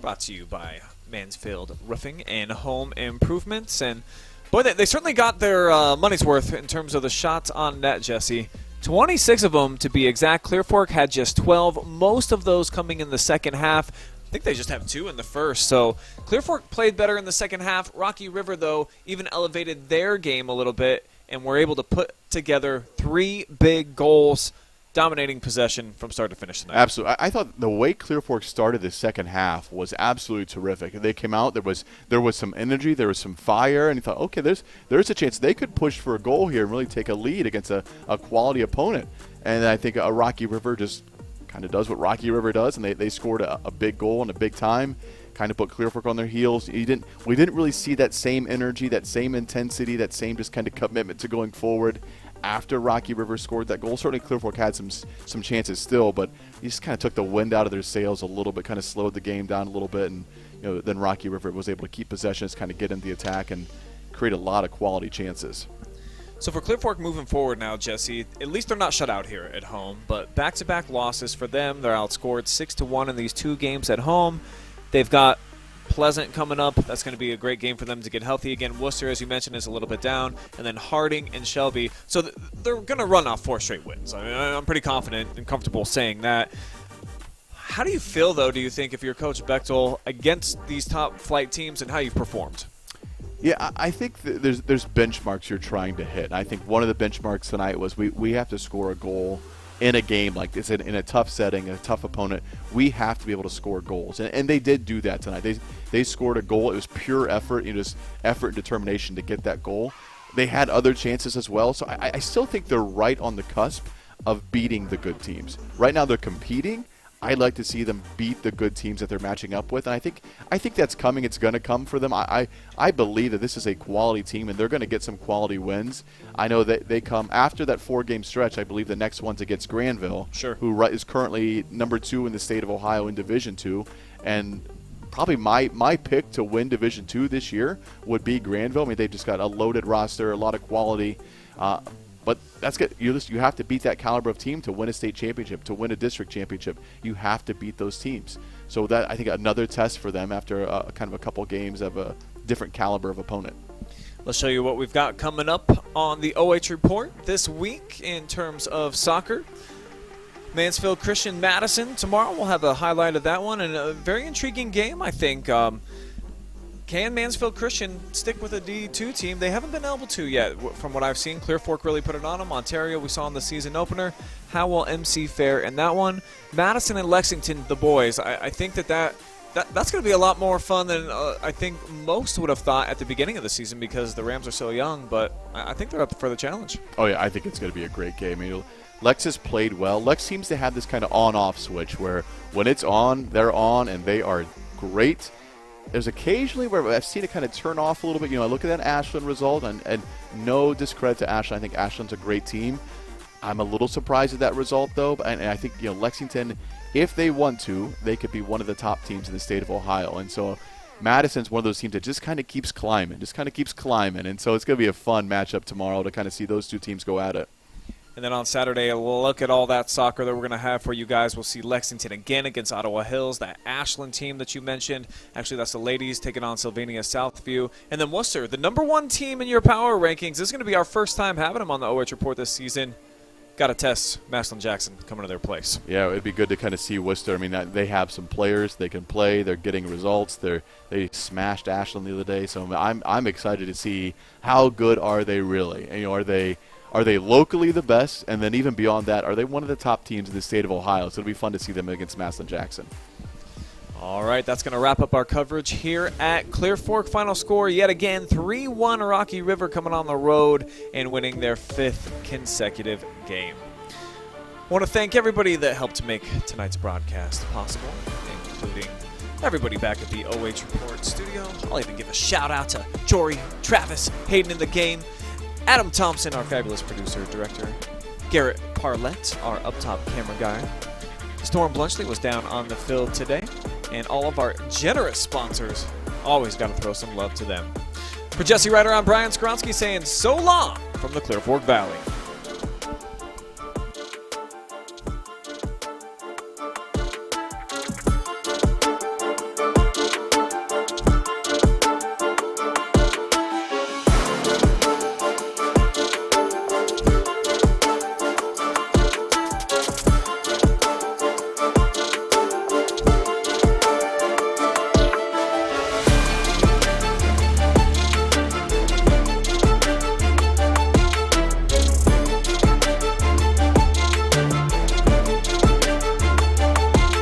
brought to you by Mansfield Roofing and Home Improvements. And boy, they certainly got their money's worth in terms of the shots on net, Jesse. 26 of them, to be exact. Clear Fork had just 12, most of those coming in the second half. I think they just have 2 in the first. So Clear Fork played better in the second half. Rocky River, though, even elevated their game a little bit and were able to put together 3 big goals, dominating possession from start to finish tonight. Absolutely. I thought the way Clear Fork started the second half was absolutely terrific. They came out, there was some energy, there was some fire, and you thought, okay, there's a chance they could push for a goal here and really take a lead against a quality opponent. And I think Rocky River just kind of does what Rocky River does, and they scored a big goal in a big time, kind of put Clear Fork on their heels. We didn't really see that same energy, that same intensity, that same just kind of commitment to going forward after Rocky River scored that goal. Certainly Clear Fork had some chances still, but he just kind of took the wind out of their sails a little bit, kind of slowed the game down a little bit, and then Rocky River was able to keep possession, kind of get into the attack and create a lot of quality chances. So for Clear Fork moving forward now, Jesse, at least they're not shut out here at home, but back-to-back losses for them. They're outscored 6-1 in these 2 games at home. They've got Pleasant coming up. That's going to be a great game for them to get healthy again. Worcester, as you mentioned, is a little bit down. And then Harding and Shelby. So they're going to run off 4 straight wins. I mean, I'm pretty confident and comfortable saying that. How do you feel, though, do you think, if you're Coach Bechtel, against these top flight teams and how you've performed? Yeah, I think there's benchmarks you're trying to hit. I think one of the benchmarks tonight was we have to score a goal in a game like this, in a tough setting, a tough opponent. We have to be able to score goals, and they did do that tonight. They scored a goal. It was pure effort, just effort and determination to get that goal. They had other chances as well, so I still think they're right on the cusp of beating the good teams. Right now they're competing. I'd like to see them beat the good teams that they're matching up with, and I think that's coming. It's going to come for them. I believe that this is a quality team, and they're going to get some quality wins. I know that they come after that 4-game stretch. I believe the next one's against Granville, sure, who is currently number 2 in the state of Ohio in Division II, and probably my pick to win Division II this year would be Granville. I mean, they've just got a loaded roster, a lot of quality. But that's good. You have to beat that caliber of team to win a state championship, to win a district championship. You have to beat those teams. So that, I think, another test for them after kind of a couple games of a different caliber of opponent. Let's show you what we've got coming up on the OH Report this week in terms of soccer. Mansfield Christian Madison tomorrow. We'll have a highlight of that one, and a very intriguing game, I think. Can Mansfield Christian stick with a D2 team? They haven't been able to yet, from what I've seen. Clear Fork really put it on them. Ontario, we saw in the season opener. How will MC fare in that one? Madison and Lexington, the boys. I think that's going to be a lot more fun than I think most would have thought at the beginning of the season, because the Rams are so young. But I think they're up for the challenge. Oh, yeah, I think it's going to be a great game. I mean, Lex has played well. Lex seems to have this kind of on-off switch where when it's on, they're on, and they are great. There's occasionally where I've seen it kind of turn off a little bit. I look at that Ashland result, and no discredit to Ashland. I think Ashland's a great team. I'm a little surprised at that result, though. And I think, Lexington, if they want to, they could be one of the top teams in the state of Ohio. And so Madison's one of those teams that just kind of keeps climbing. And so it's going to be a fun matchup tomorrow to kind of see those 2 teams go at it. And then on Saturday, we'll look at all that soccer that we're going to have for you guys. We'll see Lexington again against Ottawa Hills, that Ashland team that you mentioned. Actually, that's the ladies taking on Sylvania Southview. And then Worcester, the number 1 team in your power rankings. This is going to be our first time having them on the OH Report this season. Got to test Massillon Jackson coming to their place. Yeah, it'd be good to kind of see Worcester. I mean, they have some players. They can play. They're getting results. They smashed Ashland the other day. So I'm excited to see how good are they really. And, are they locally the best? And then even beyond that, are they one of the top teams in the state of Ohio? So it'll be fun to see them against Massillon Jackson. All right, that's going to wrap up our coverage here at Clear Fork. Final score yet again, 3-1 Rocky River coming on the road and winning their 5th consecutive game. I want to thank everybody that helped make tonight's broadcast possible, including everybody back at the OH Report studio. I'll even give a shout out to Jory, Travis, Hayden in the game. Adam Thompson, our fabulous producer, director. Garret Parlett, our up-top camera guy. Storm Blunchley was down on the field today. And all of our generous sponsors, always got to throw some love to them. For Jesse Ryder, I'm Brian Skowronski saying so long from the Clear Fork Valley.